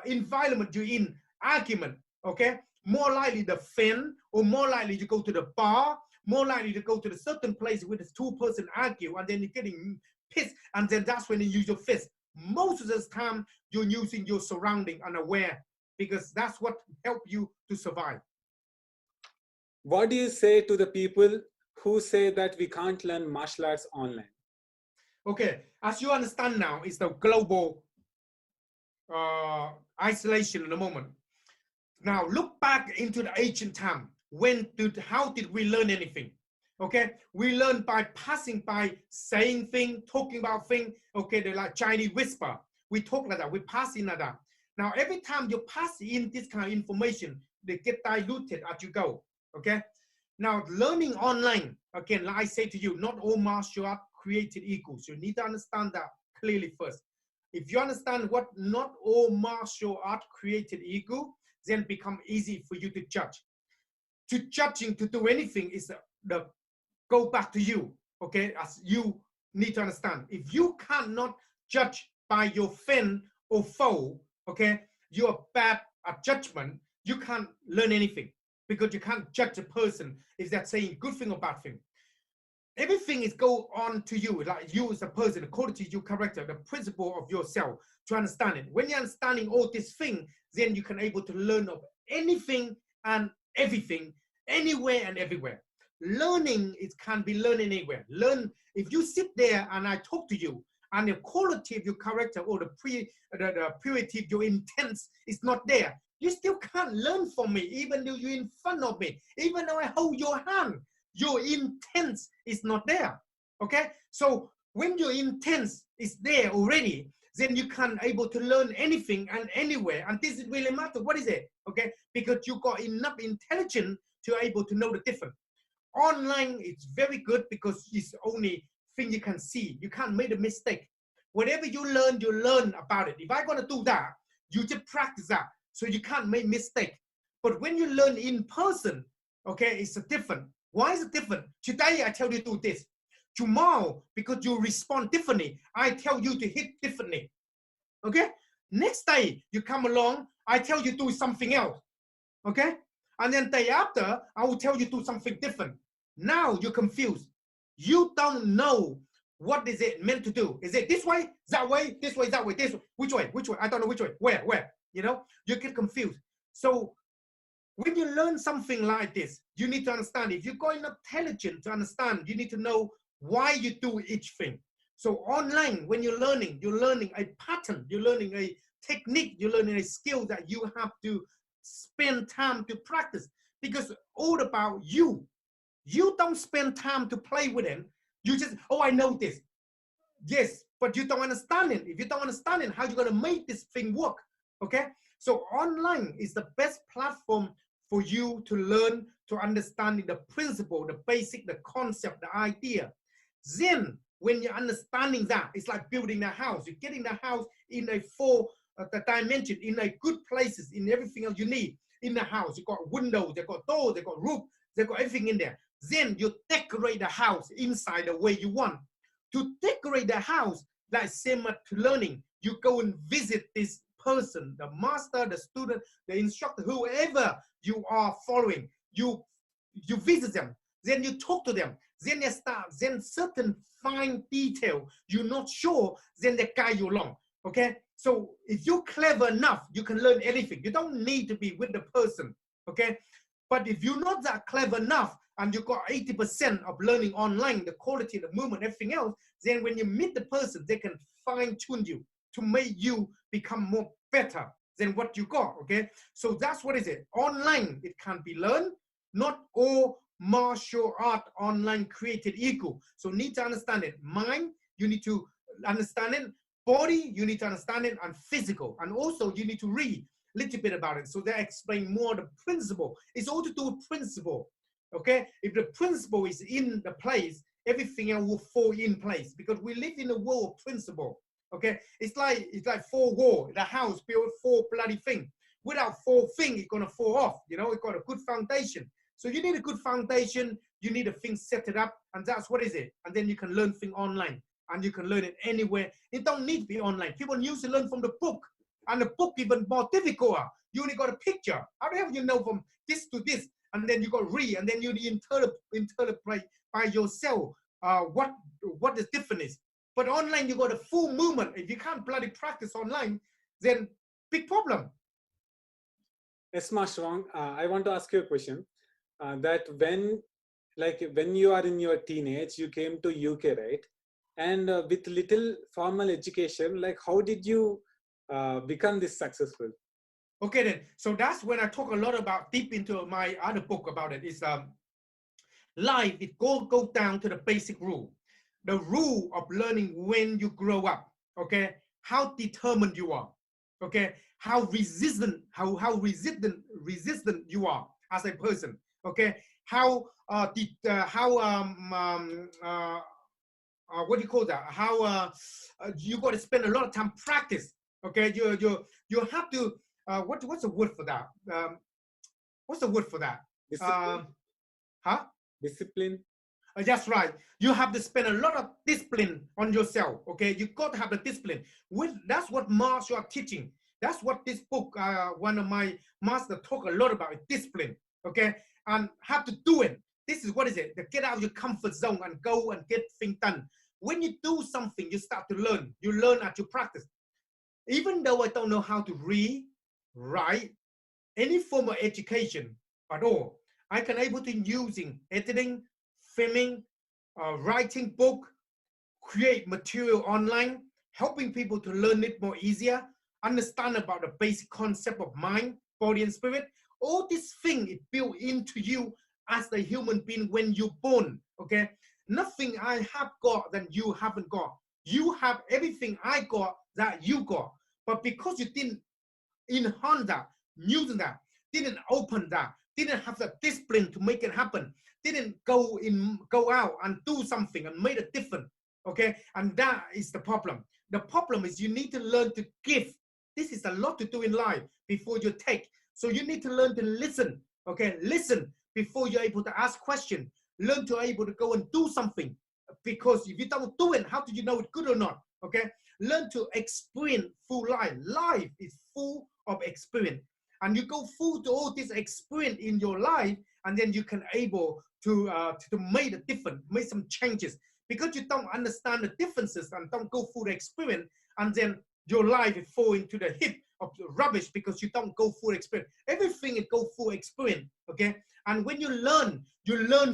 A: environment you're in, argument, okay? More likely the fan, or more likely to go to the bar, more likely to go to the certain place where the two person argue and then you're getting pissed, and then that's when you use your fist. Most of the time, you're using your surrounding unaware because that's what help you to survive.
B: What do you say to the people who say that we can't learn martial arts online?
A: Okay, as you understand now, it's the global isolation in the moment. Now look back into the ancient time. How did we learn anything? Okay, we learn by passing, by saying thing, talking about thing. Okay, they're like Chinese whisper. We talk like that, we pass in like that. Now every time you pass in this kind of information, they get diluted as you go. Okay, now learning online, again, like I say to you, not all martial art created equal. So you need to understand that clearly first. If you understand what not all martial art created equal, then become easy for you to judge. To judging to do anything is the go back to you, okay? As you need to understand, if you cannot judge by your friend or foe, okay, you're bad at judgment, you can't learn anything because you can't judge a person if they're saying good thing or bad thing. Everything is go on to you, like you as a person, the quality, your character, the principle of yourself to understand it. When you're understanding all this thing, then you can able to learn of anything and everything, anywhere and everywhere. Learning can be learned anywhere. Learn if you sit there and I talk to you, and the quality of your character or the purity of your intent is not there, you still can't learn from me, even though you're in front of me, even though I hold your hand. Your intent is not there. Okay, so when your intent is there already, then you can able to learn anything and anywhere, and this is really matter. What is it? Okay, because you got enough intelligence to able to know the difference. Online it's very good because it's only thing you can see. You can't make a mistake. Whatever you learn about it. If I'm gonna do that, you just practice that, so you can't make mistake. But when you learn in person, okay, it's a different. Why is it different? Today I tell you to do this. Tomorrow, because you respond differently, I tell you to hit differently. Okay? Next day you come along, I tell you to do something else. Okay? And then day after, I will tell you to do something different. Now you're confused. You don't know what is it meant to do. Is it this way, that way, this way, that way, this way? Which way? Which way? I don't know which way. Where? You know, you get confused. So when you learn something like this, you need to understand. If you're going intelligent to understand, you need to know why you do each thing. So online, when you're learning a pattern, you're learning a technique, you're learning a skill that you have to spend time to practice, because all about you. You don't spend time to play with them. You just, oh, I know this. Yes, but you don't understand it. If you don't understand it, how are you going to make this thing work? Okay, so online is the best platform for you to learn, to understand the principle, the basic, the concept, the idea. Then when you're understanding that, it's like building a house. You're getting the house in a four the dimension, in a good places, in everything else you need in the house. You got windows, they got doors, they got roof, they got everything in there. Then you decorate the house inside the way you want. To decorate the house, like same to learning, you go and visit this person, the master, the student, the instructor, whoever you are following. You visit them, then you talk to them, then they start, then certain fine detail you're not sure, then they guide you along. Okay, so if you're clever enough, you can learn anything. You don't need to be with the person. Okay, but if you're not that clever enough and you got 80% of learning online, the quality, the movement, everything else, then when you meet the person, they can fine-tune you to make you become more better than what you got. Okay, so that's what is it. Online, it can be learned. Not all martial art online created equal. So need to understand it. Mind, you need to understand it. Body, you need to understand it, and physical. And also you need to read a little bit about it. So they explain more the principle. It's all to do with principle. Okay, if the principle is in the place, everything else will fall in place, because we live in a world of principle. Okay, it's like four walls, the house built four bloody things. Without four things, it's gonna fall off. You know, it's got a good foundation. So you need a good foundation. You need a thing set it up, and that's what is it. And then you can learn things online, and you can learn it anywhere. It don't need to be online. People used to learn from the book, and the book even more difficult. You only got a picture. How the hell you know from this to this? And then you got read, and then you interpret by yourself what the difference is. But online, you got a full movement. If you can't bloody practice online, then big problem.
B: Yes, Master Wong, I want to ask you a question. That when you are in your teenage, you came to UK, right? And with little formal education, like how did you become this successful?
A: Okay, then. So that's when I talk a lot about deep into my other book about it. Is life. It go down to the basic rule, the rule of learning when you grow up. Okay, how determined you are. Okay, how resistant you are as a person. Okay, how what do you call that? How you got to spend a lot of time practice. Okay, you have to. What's the word for that? What's the word for that?
B: Discipline.
A: Huh?
B: Discipline.
A: That's right. You have to spend a lot of discipline on yourself. Okay, you got to have the discipline. That's what martial art teaching. That's what this book, one of my masters talk a lot about, discipline. Okay, and have to do it. This is what is it? To get out of your comfort zone and go and get things done. When you do something, you start to learn. You learn as you practice. Even though I don't know how to read, write, any form of education at all, I can able to using editing, filming, writing book, create material online, helping people to learn it more easier, understand about the basic concept of mind, body, and spirit. All this thing is built into you as the human being when you're born. Okay, nothing I have got that you haven't got. You have everything I got that you got, but because you didn't enhance that, using that, didn't open that, didn't have the discipline to make it happen, didn't go out and do something and made a difference. Okay, and that is the problem. The problem is you need to learn to give. This is a lot to do in life before you take. So you need to learn to listen. Okay, listen before you're able to ask questions. Learn to able to go and do something. Because if you don't do it, how do you know it's good or not? Okay, learn to experience full life. Life is full of experience, and you go through to all this experience in your life, and then you can able to make a difference, make some changes. Because you don't understand the differences and don't go through the experience, and then your life will fall into the heap of rubbish because you don't go through experience. Everything is go through experience. Okay, and when you learn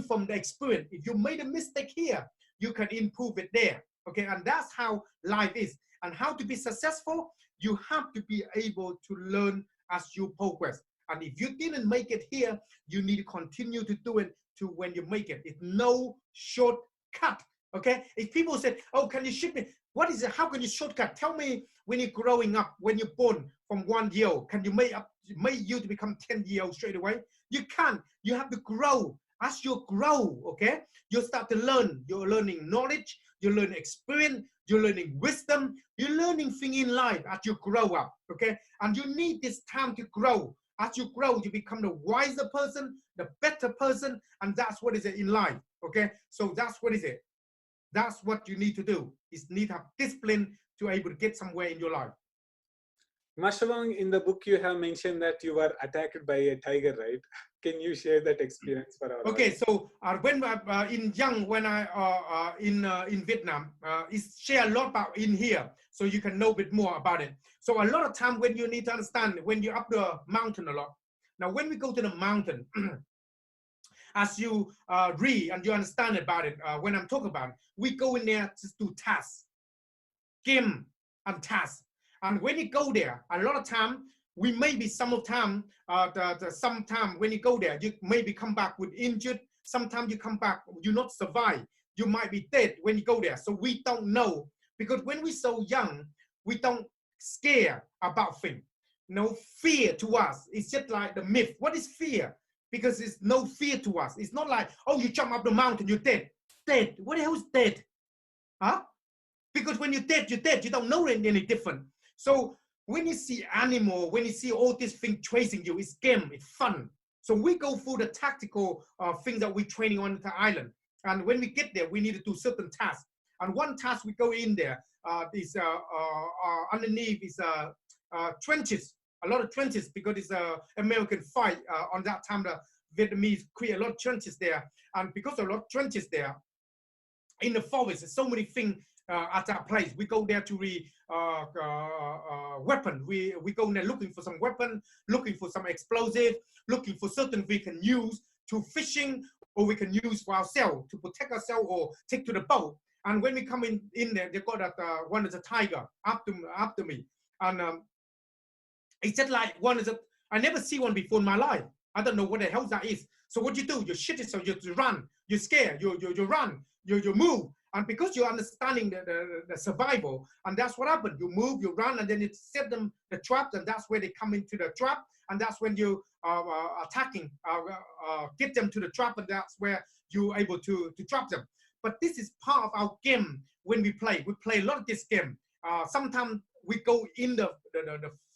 A: from the experience. If you made a mistake here, you can improve it there. Okay, and that's how life is. And how to be successful, you have to be able to learn as you progress. And if you didn't make it here, you need to continue to do it to when you make it. It's no shortcut. Okay, if people say, oh, can you ship me, what is it, how can you shortcut? Tell me, when you're growing up, when you're born from 1 year old, can you make you to become 10 years old straight away? You can't. You have to grow. As you grow, okay, you start to learn. You're learning knowledge, you're learning experience, you're learning wisdom, you're learning things in life as you grow up, okay? And you need this time to grow. As you grow, you become the wiser person, the better person, and that's what is it in life, okay? So that's what is it. That's what you need to do, is need to have discipline to able to get somewhere in your life.
B: Master Wong, in the book you have mentioned that you were attacked by a tiger, right? Can you share that experience for our
A: Okay,
B: audience?
A: so when in young, when I in Vietnam, it's share a lot about in here, so you can know a bit more about it. So a lot of time when you need to understand, when you're up the mountain a lot. Now, when we go to the mountain, as you read and you understand about it, when I'm talking about it, we go in there to do tasks, game and tasks. And when you go there, a lot of time, we maybe some of time, sometime when you go there, you maybe come back with injured. Sometimes you come back, you not survive. You might be dead when you go there. So we don't know, because when we're so young, we don't scare about things. No fear to us. It's just like the myth. What is fear? Because it's no fear to us. It's not like, oh, you jump up the mountain, you're dead. Dead. What the hell is dead? Huh? Because when you're dead, you're dead. You don't know any different. So when you see animal, when you see all these things chasing you, it's game, it's fun. So we go through the tactical things that we're training on the island. And when we get there, we need to do certain tasks. And one task we go in there is underneath is trenches, a lot of trenches, because it's an American fight. On that time, the Vietnamese create a lot of trenches there. And because of a lot of trenches there, in the forest, there's so many things at that place. We go there to weapon. We go there looking for some weapon, looking for some explosive, looking for certain we can use to fishing, or we can use for ourselves to protect ourselves or take to the boat. And when we come in there, they got that one is a tiger after me, and it's just like one is a. I never see one before in my life. I don't know what the hell that is. So what you do, you shit it, so you run, you scare, you run, you move. And because you're understanding the survival, and that's what happened. You move, you run, and then it set them the trap, and that's where they come into the trap, and that's when you attacking, get them to the trap, and that's where you're able to trap them. But this is part of our game when we play. We play a lot of this game. Sometimes we go in the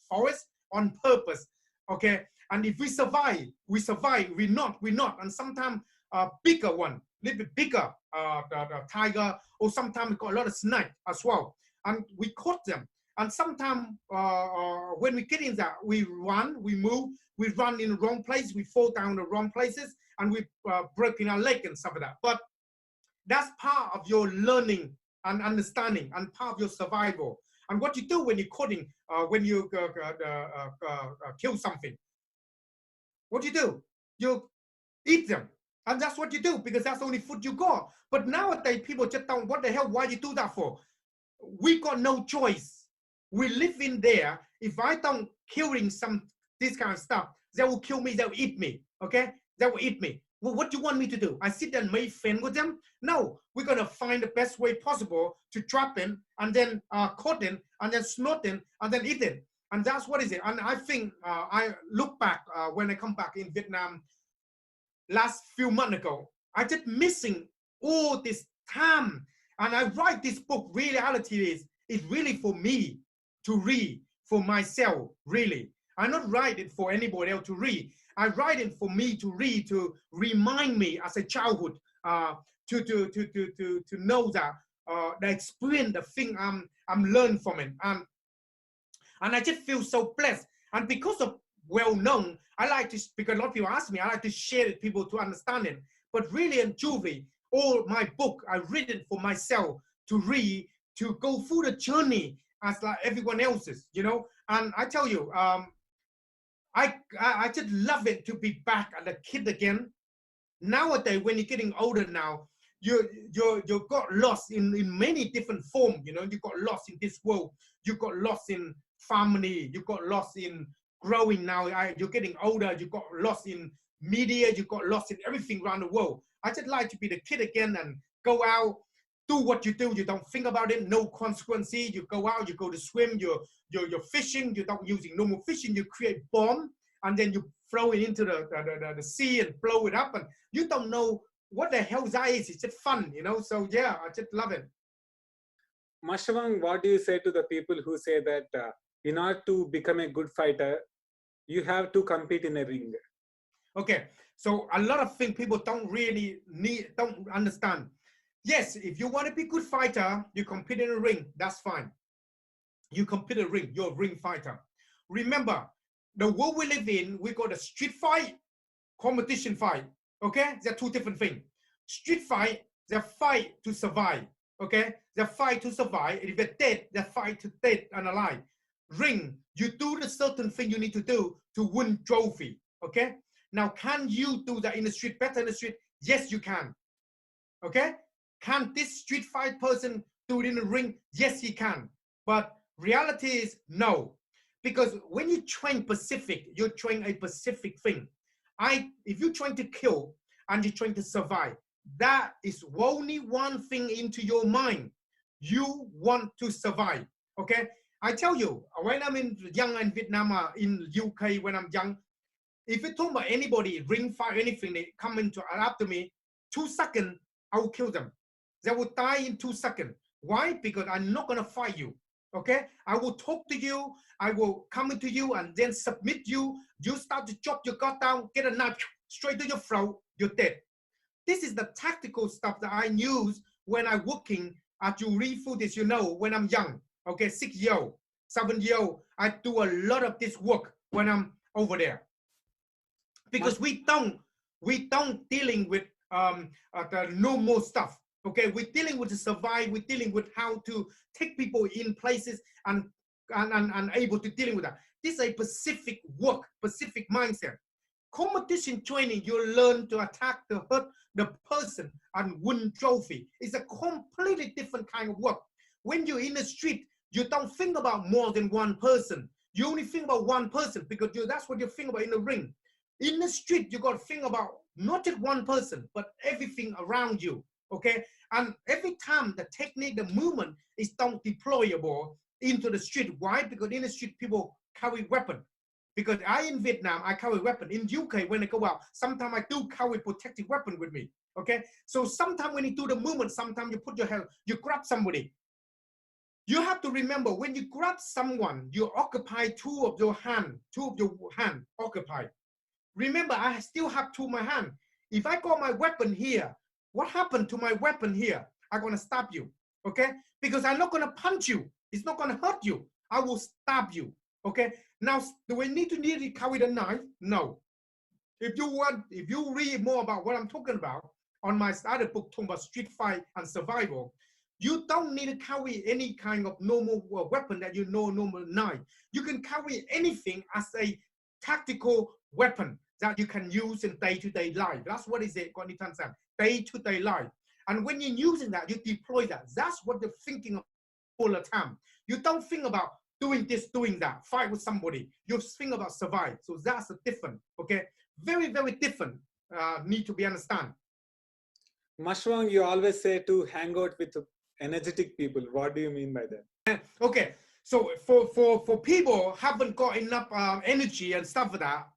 A: forest on purpose, okay? And if we survive, we survive. We not. And sometimes bigger one, little bit bigger, the tiger, or sometimes we got a lot of snake as well. And we caught them. And sometimes when we get in there, we run, we move, we run in the wrong place, we fall down the wrong places, and we breaking our leg and stuff like that. But that's part of your learning and understanding, and part of your survival. And what you do when you're caught, when you kill something, what do? You eat them. And that's what you do, because that's the only food you got. But nowadays, people just don't, what the hell, why you do that for? We got no choice. We live in there. If I don't killing this kind of stuff, they will kill me, they will eat me, okay? They will eat me. Well, what do you want me to do? I sit there and make friends with them? No, we're gonna find the best way possible to trap them, and then caught them, and then snort them, and then eat them. And that's what is it. And I think I look back when I come back in Vietnam last few months ago, I just missing all this time. And I write this book, reality is really for me to read, for myself, really. I not write it for anybody else to read. I write it for me to read, to remind me as a childhood, to know that the experience, the thing I'm learned from it. And I just feel so blessed. And because of well-known, I like to, because a lot of people ask me, I like to share it with people to understand it. But really and truly, all my book, I read it for myself to read, to go through the journey as like everyone else's, you know. And I tell you, I just love it to be back as a kid again. Nowadays, when you're getting older now, you got lost in many different forms. You know, you got lost in this world. You got lost in family. You got lost in growing now. You're getting older. You got lost in media. You got lost in everything around the world. I just like to be the kid again and go out, do what you do. You don't think about it. No consequences. You go out. You go to swim. You're fishing. You're not using normal fishing. You create bomb and then you throw it into the sea and blow it up. And you don't know what the hell that is. It's just fun, you know. So yeah, I just love it.
B: Master Wong, what do you say to the people who say that in order to become a good fighter, you have to compete in a ring?
A: Okay, so a lot of things people don't really don't understand. Yes, if you want to be a good fighter, you compete in a ring, that's fine. You compete in a ring, you're a ring fighter. Remember, the world we live in, we got a street fight, competition fight. Okay, they're two different things. Street fight, they fight to survive. Okay, they fight to survive. If they're dead, they fight to dead and alive. Ring, you do the certain thing you need to do to win trophy. Okay, now can you do that in the street better in the street? Yes, you can. Okay, can this street fight person do it in the ring? Yes, he can. But reality is no, because when you train Pacific, you're training a Pacific thing. If you're trying to kill and you're trying to survive, that is only one thing into your mind. You want to survive. Okay, I tell you, when I'm young in Vietnam, in UK, when I'm young, if you talk about anybody, ring fight, anything, they come into after me, 2 seconds, I will kill them. They will die in 2 seconds. Why? Because I'm not gonna fight you. Okay, I will talk to you, I will come into you and then submit you. You start to chop your gut down, get a knife straight to your throat, you're dead. This is the tactical stuff that I use when I'm working at Yuri Food, as you know, when I'm young. Okay, 6 years old, 7 years old, I do a lot of this work when I'm over there. Because we don't dealing with the normal stuff. Okay, we're dealing with the survive, we're dealing with how to take people in places and able to dealing with that. This is a Pacific work, Pacific mindset. Competition training, you learn to attack the hurt the person and win trophy. It's a completely different kind of work. When you're in the street, you don't think about more than one person. You only think about one person because that's what you think about in the ring. In the street, you got to think about not just one person, but everything around you. Okay, and every time the technique, the movement is done deployable into the street. Why? Because in the street, people carry weapon. Because in Vietnam, I carry weapon. In UK, when I go out, sometimes I do carry protective weapon with me. Okay, so sometimes when you do the movement, sometimes you put your hand, you grab somebody. You have to remember when you grab someone, you occupy two of your hand occupied. Remember, I still have two of my hand. If I got my weapon here, what happened to my weapon here? I'm gonna stab you, okay? Because I'm not gonna punch you. It's not gonna hurt you. I will stab you, okay? Now, do we need to carry the knife? No. If you read more about what I'm talking about on my other book talking about street fight and survival, you don't need to carry any kind of normal weapon that you know, normal knife. You can carry anything as a tactical weapon that you can use in day-to-day life. That's what is it, got any time, day-to-day life. And when you're using that, you deploy that. That's what you're thinking of all the time. You don't think about doing this, doing that, fight with somebody. You think about survive. So that's a different, okay? Very, very different, need to be understand.
B: Master Wong, you always say to hang out with energetic people. What do you mean by that?
A: Okay, so for people haven't got enough energy and stuff like that,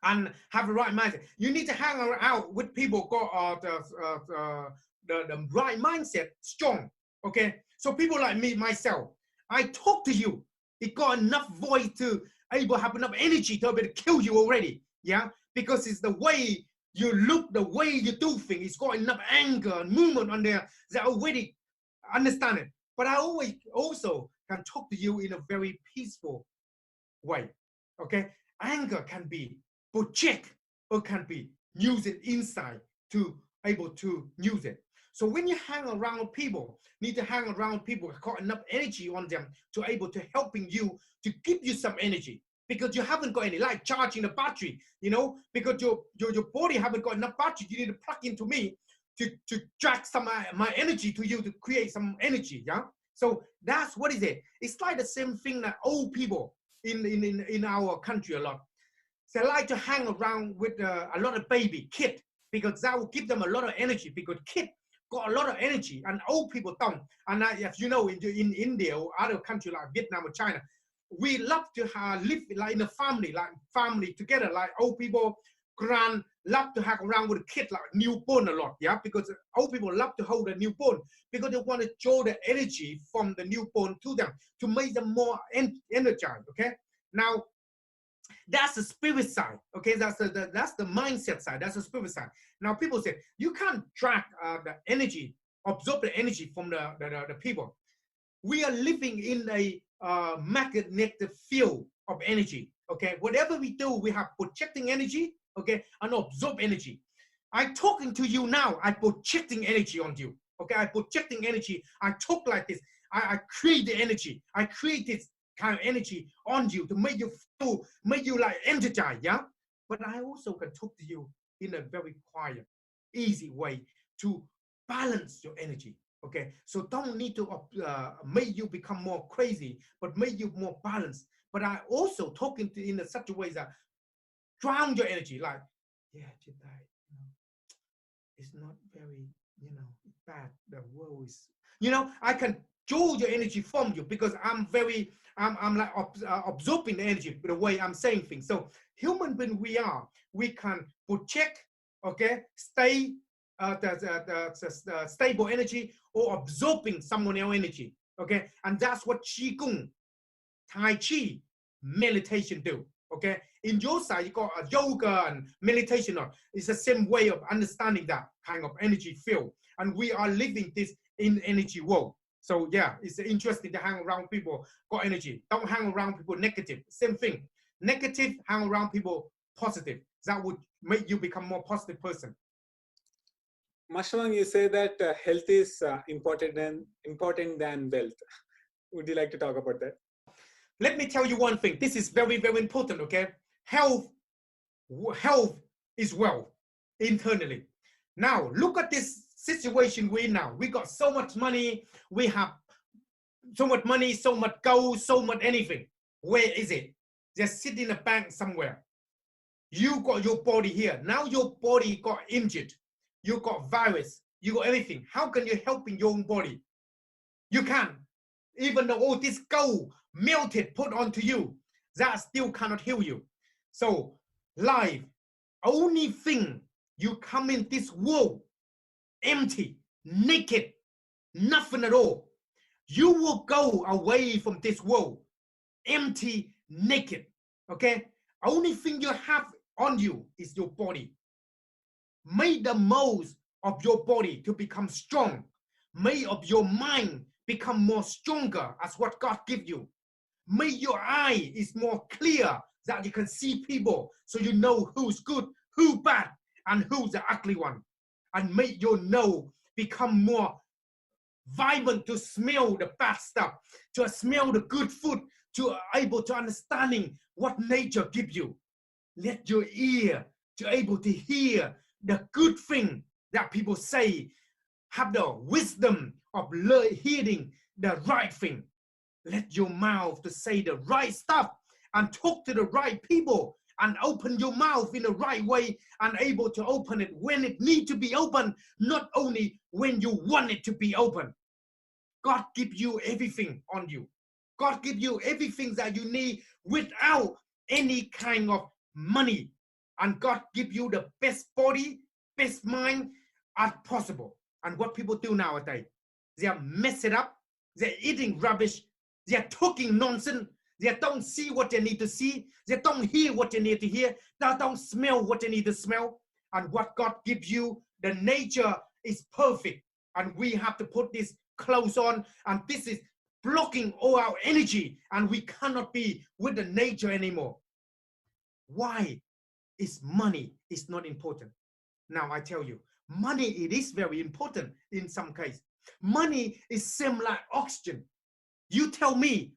A: and have the right mindset, you need to hang out with people got the right mindset, strong. Okay, so people like me, myself, I talk to you. It got enough voice to able to have enough energy to be able to kill you already. Yeah, because it's the way you look, the way you do things. It's got enough anger and movement on there that already understand it. But I always also can talk to you in a very peaceful way. Okay, anger can be project or can be used inside to able to use it. So when you hang around people, need to hang around people who got enough energy on them to able to helping you to give you some energy, because you haven't got any, like charging the battery, you know, because your body haven't got enough battery. You need to plug into me to drag some my energy to you to create some energy. Yeah. So that's what is it. It's like the same thing that old people in our country a lot. They like to hang around with a lot of baby kid because that will give them a lot of energy because kid got a lot of energy and old people don't. And as you know, in India or other countries like Vietnam or China, we love to live like in a family, like family together, like old people, grand, love to hang around with a kid like newborn a lot, yeah, because old people love to hold a newborn because they want to draw the energy from the newborn to them to make them more energized. Okay, now that's the spirit side. Okay, that's the mindset side. That's the spirit side. Now people say you can't drag the energy, absorb the energy from the people. We are living in a magnetic field of energy. Okay, whatever we do, we have projecting energy. Okay, and absorb energy. I'm talking to you now. I'm projecting energy on you. Okay, I'm projecting energy. I talk like this. I create the energy. I create this kind of energy on you to make you feel, make you like energized. Yeah, but I also can talk to you in a very quiet, easy way to balance your energy. Okay, so don't need to make you become more crazy, but make you more balanced. But I also talking to in such a way that drown your energy, like, yeah, Jedi, you know, it's not very, you know, bad. The world is, you know, I can draw your energy from you because I'm like absorbing the energy the way I'm saying things. So human being we can project, okay, stay the stable energy or absorbing someone else's energy, okay, and that's what Qigong, Tai Chi, meditation do. Okay, in your side you got yoga and meditation. It's the same way of understanding that kind of energy field, and we are living this in energy world. So yeah, it's interesting to hang around people got energy. Don't hang around people negative. Same thing. Negative, hang around people positive. That would make you become more positive person.
B: Master Wong, you say that health is important than wealth. Would you like to talk about that?
A: Let me tell you one thing. This is very, very important, okay? Health is wealth internally. Now, look at this situation we're in now. We got so much money. We have so much money, so much gold, so much anything. Where is it? Just sit in a bank somewhere. You got your body here. Now your body got injured. You got virus. You got everything. How can you help in your own body? You can't. Even though all this gold melted, put onto you, that still cannot heal you. So life, only thing you come in this world empty, naked, nothing at all. You will go away from this world empty, naked. Okay? Only thing you have on you is your body. Make the most of your body to become strong. Make of your mind become more stronger as what God give you. Make your eye is more clear that you can see people so you know who's good, who's bad, and who's the ugly one. And make your nose become more vibrant to smell the bad stuff, to smell the good food, to able to understanding what nature give you. Let your ear to able to hear the good thing that people say, have the wisdom of hearing the right thing. Let your mouth to say the right stuff and talk to the right people and open your mouth in the right way and able to open it when it needs to be open, not only when you want it to be open. God give you everything on you. God give you everything that you need without any kind of money. And God give you the best body, best mind as possible. And what people do nowadays, they are mess it up. They're eating rubbish. They're talking nonsense. They don't see what they need to see. They don't hear what they need to hear. They don't smell what they need to smell. And what God gives you, the nature is perfect. And we have to put this clothes on. And this is blocking all our energy. And we cannot be with the nature anymore. Why is money is not important? Now I tell you, money, it is very important in some case. Money is same like oxygen. You tell me,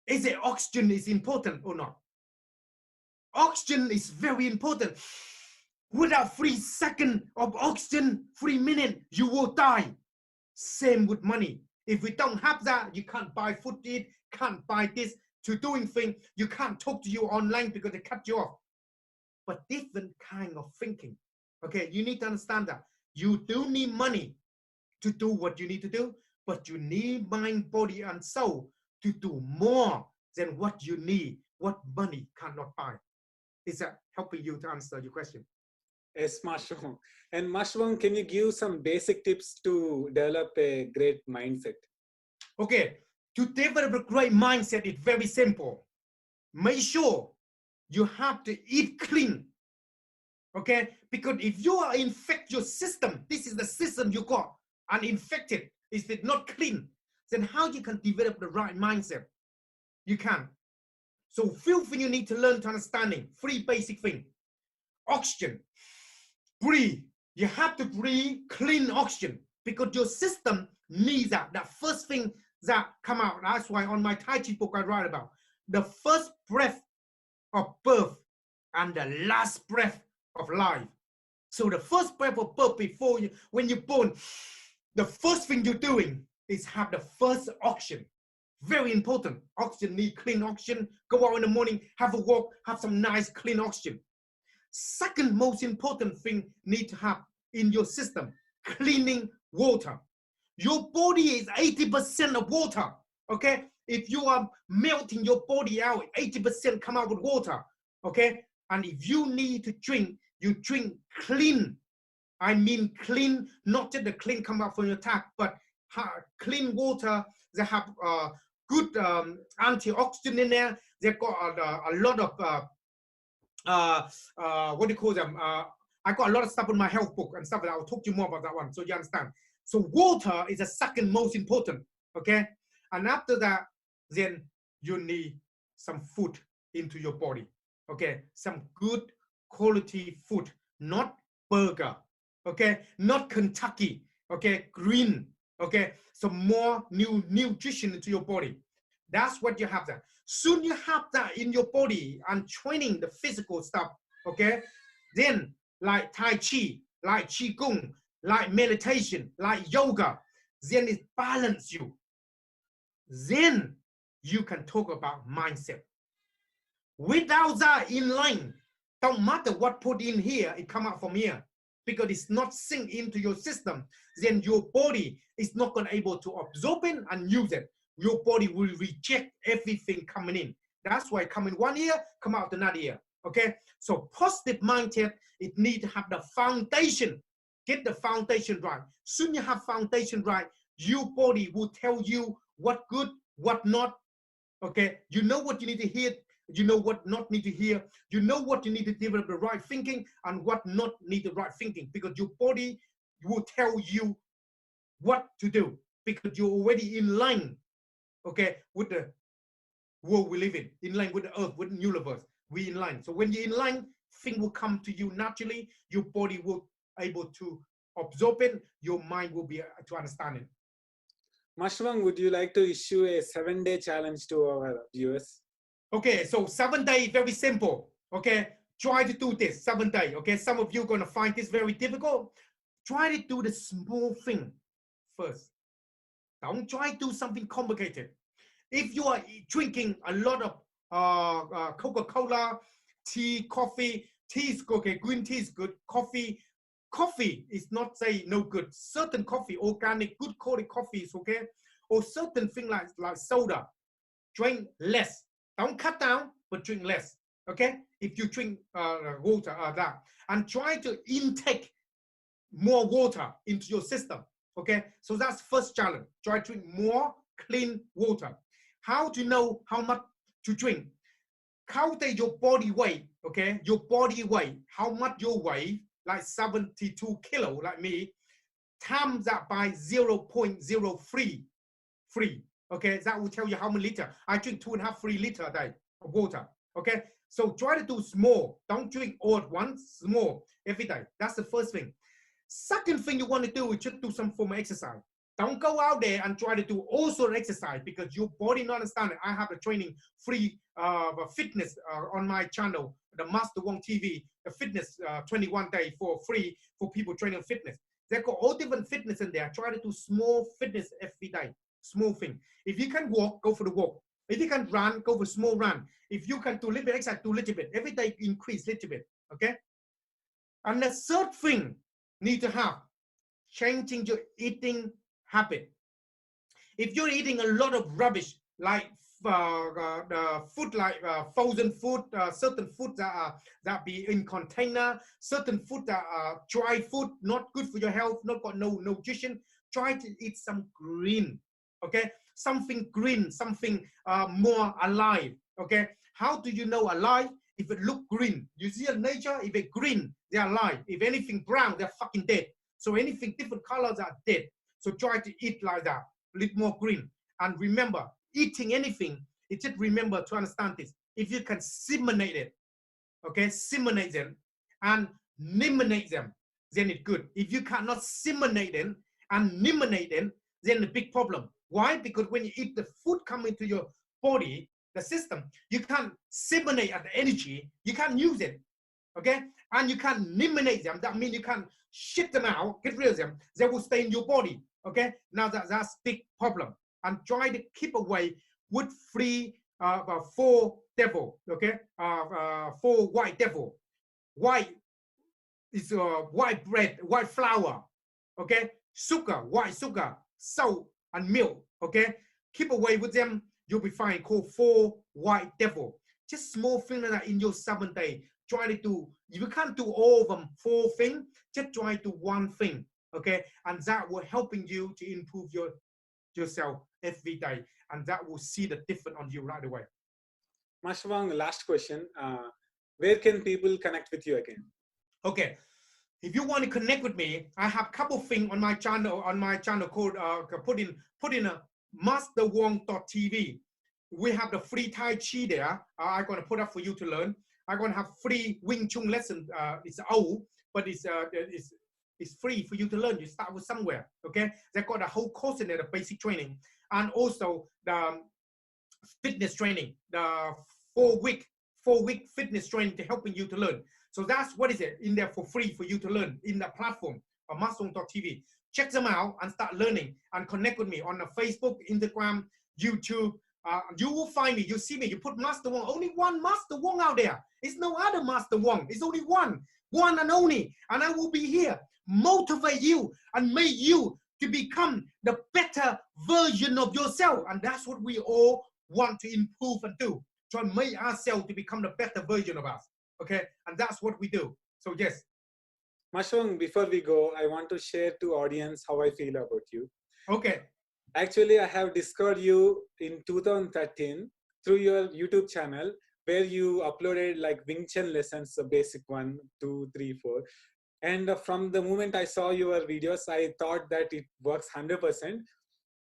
A: is it oxygen is important or not? Oxygen is very important. Without 3 seconds of oxygen, 3 minutes, you will die. Same with money. If we don't have that, you can't buy food to eat, can't buy this, to doing things, you can't talk to you online because they cut you off. But different kind of thinking. Okay, you need to understand that. You do need money to do what you need to do, but you need mind, body, and soul to do more than what you need, what money cannot buy. Is that helping you to answer your question?
B: Yes, Master Wong. And Master Wong, can you give some basic tips to develop a great mindset?
A: Okay, to develop a great mindset, it's very simple. Make sure you have to eat clean. Okay, because if you are infect your system, this is the system you got, and infected, if it's not clean, then how you can develop the right mindset? You can't. So few things you need to learn to understanding. 3 basic things. Oxygen. Breathe. You have to breathe clean oxygen because your system needs that. That first thing that come out. That's why on my Tai Chi book I write about the first breath of birth and the last breath of life. So the first breath of birth before you, when you're born, the first thing you're doing is have the first oxygen. Very important. Oxygen, need clean oxygen. Go out in the morning, have a walk, have some nice clean oxygen. Second most important thing need to have in your system, cleaning water. Your body is 80% of water. Okay, if you are melting your body out, 80% come out with water. Okay, and if you need to drink, you drink clean. I mean clean, not just the clean come out from your tap, but clean water that have good antioxidant in there. They've got a lot of what do you call them? I got a lot of stuff in my health book and stuff. I'll talk to you more about that one, so you understand. So water is the second most important. Okay, and after that, then you need some food into your body. Okay, some good quality food, not burger. Okay, not Kentucky. Okay, green. Okay, some more new nutrition into your body. That's what you have there. Soon you have that in your body and training the physical stuff. Okay, then like Tai Chi, like Qigong, like meditation, like yoga, then it balance you. Then you can talk about mindset. Without that in line, don't matter what put in here, it come out from here. Because it's not sink into your system, then your body is not going to able to absorb it and use it. Your body will reject everything coming in. That's why come in one ear, come out another ear. Okay, so positive mindset, it need to have the foundation. Get the foundation right. Soon you have foundation right, your body will tell you what good, what not. Okay, you know what you need to hear, you know what not need to hear, you know what you need to develop the right thinking and what not need the right thinking, because your body will tell you what to do because you're already in line, okay, with the world we live in line with the earth, with the universe. We in line. So when you're in line, thing will come to you naturally. Your body will able to absorb it. Your mind will be to understand it.
B: Master Wong, would you like to issue a 7-day challenge to our viewers?
A: Okay, so 7 days, very simple. Okay, try to do this 7 days. Okay, some of you are going to find this very difficult. Try to do the small thing first. Don't try to do something complicated. If you are drinking a lot of Coca-Cola, tea, coffee, tea is good, okay, green tea is good, coffee is not say no good. Certain coffee, organic, good quality coffee is okay, or certain thing like soda, drink less. Don't cut down, but drink less. Okay, if you drink water, that, and try to intake more water into your system. Okay, so that's first challenge. Try to drink more clean water. How to know how much to drink? Calculate your body weight. Okay, your body weight, how much your weight, like 72 kilo, like me, times that by 0.033. Okay, that will tell you how many liter. I drink 2.5, 3 liter a day of water. Okay, so try to do small. Don't drink all at once. Small every day. That's the first thing. Second thing you want to do is just do some form of exercise. Don't go out there and try to do all sort of exercise because your body not understand it. I have a training free fitness on my channel, the Master Wong TV, the fitness 21 day for free for people training fitness. They've got all different fitness in there. Try to do small fitness every day, small thing. If you can walk, go for the walk. If you can run, go for small run. If you can do a little bit exercise, do a little bit. Every day increase a little bit, okay? And the third thing need to have, changing your eating habit. If you're eating a lot of rubbish, like food like frozen food, certain food that be in container, certain food that are dry food, not good for your health, not got no nutrition, try to eat some green, okay? Something green, something more alive, okay? How do you know alive? If it look green, you see in nature, if it's green, they're alive. If anything brown, they're fucking dead. So anything different colors are dead. So try to eat like that, a little more green. And remember, eating anything, it just remember to understand this. If you can simulate it, okay, simulate them and eliminate them, then it's good. If you cannot simulate them and eliminate them, then the big problem. Why? Because when you eat the food coming to your body, the system, you can't simulate the energy, you can't use it, okay? And you can't eliminate them. That means you can't shit them out, get rid of them. They will stay in your body, okay? Now that's big problem. And try to keep away with four devil, okay? Four white devil. White is white bread, white flour, okay? Sugar, white sugar, salt and milk, okay? Keep away with them. You'll be fine. Called four white devil. Just small thing like that in your 7 day. Try to do. If you can't do all of them, 4 things, just try to do 1 thing, okay? And that will helping you to improve yourself every day, and that will see the difference on you right away.
B: Master Wong, last question. Where can people connect with you again?
A: Okay. If you want to connect with me, I have a couple things on my channel. Called put in a masterwong.tv. We have the free Tai Chi there. I'm going to put up for you to learn. I'm going to have free Wing Chun lesson. It's old, but it's free for you to learn. You start with somewhere, okay? They've got a whole course in there, the basic training, and also the fitness training, the 4-week fitness training to helping you to learn. So that's what is it in there for free for you to learn in the platform of masterwong.tv. Check them out and start learning and connect with me on the Facebook, Instagram, YouTube. You will find me. You see me. You put Master Wong. Only one Master Wong out there. It's no other Master Wong. It's only one and only. And I will be here, motivate you and make you to become the better version of yourself. And that's what we all want to improve and do. Try to make ourselves to become the better version of us. Okay, and that's what we do. So yes.
B: Master Wong, before we go, I want to share to audience how I feel about you.
A: Okay.
B: Actually, I have discovered you in 2013 through your YouTube channel, where you uploaded like Wing Chun lessons, the basic 1, 2, 3, 4. And from the moment I saw your videos, I thought that it works 100%.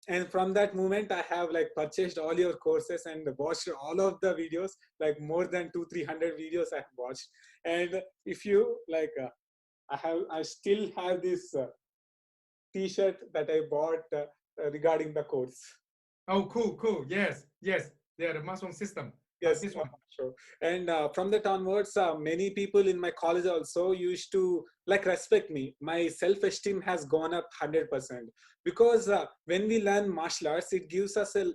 B: And from that moment, I have like purchased all your courses and watched all of the videos, like more than 200-300 videos I have watched. And if you like, I still have this T-shirt that I bought regarding the course.
A: Oh, cool. Yes. Yeah, the Master Wong system.
B: Yes,
A: this one.
B: Sure. And from that onwards, many people in my college also used to like respect me. My self-esteem has gone up 100% because when we learn martial arts, it gives us a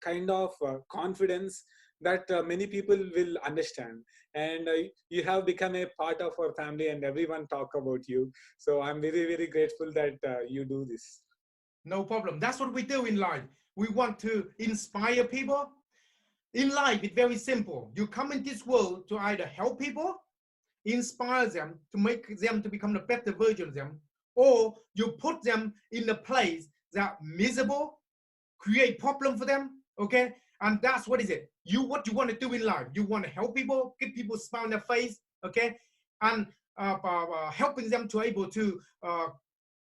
B: kind of confidence that many people will understand. And you have become a part of our family, and everyone talk about you. So I'm very, very grateful that you do this.
A: No problem. That's what we do in life. We want to inspire people. In life, it's very simple. You come in this world to either help people, inspire them, to make them to become the better version of them, or you put them in a place that miserable, create problem for them, okay? And that's what is it. What you want to do in life. You want to help people, give people a smile on their face, okay? And helping them to able to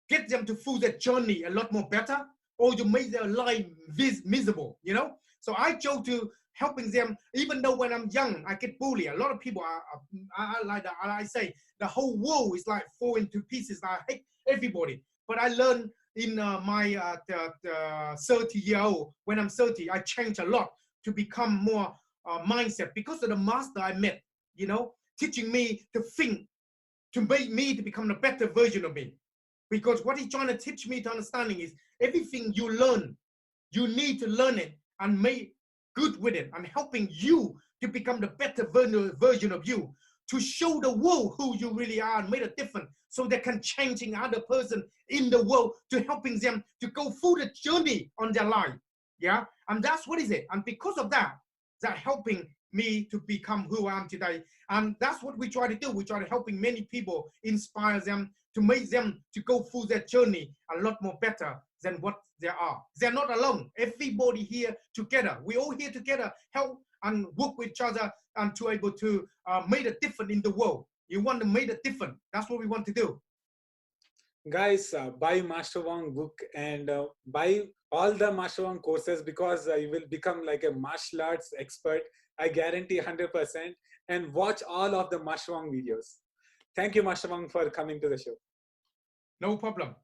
A: get them to feel their journey a lot more better, or you make their life miserable, you know? So I chose to helping them, even though when I'm young, I get bullied. A lot of people are like that. I say the whole world is like falling to pieces. I hate everybody. But I learned in my 30-year-old, when I'm 30, I changed a lot to become more mindset because of the master I met, you know, teaching me to think, to make me to become a better version of me. Because what he's trying to teach me to understanding is everything you learn, you need to learn it and make good with it, and helping you to become the better version of you, to show the world who you really are and make a difference, so they can changing other person in the world, to helping them to go through the journey on their life. Yeah, and that's what is it. And because of that, that helping me to become who I am today. And that's what we try to do. We try to helping many people, inspire them, to make them to go through their journey a lot more better than what they are. They're not alone. Everybody here together. We all here together, help and work with each other, and to able to make a difference in the world. You want to make a difference. That's what we want to do.
B: Guys, buy Master Wong book and buy all the Master Wong courses, because you will become like a martial arts expert. I guarantee 100%. And watch all of the Master Wong videos. Thank you, Master Wong, for coming to the show.
A: No problem.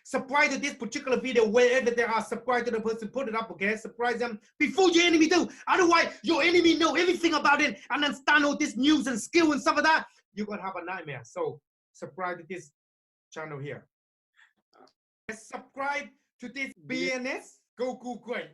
A: Subscribe to this particular video wherever they are. Subscribe to the person, put it up, okay? Surprise them before your enemy do. Otherwise, your enemy know everything about it and understand all this news and skill and stuff like that. You're going to have a nightmare. So subscribe to this channel here. Subscribe to this BNS. Go Great.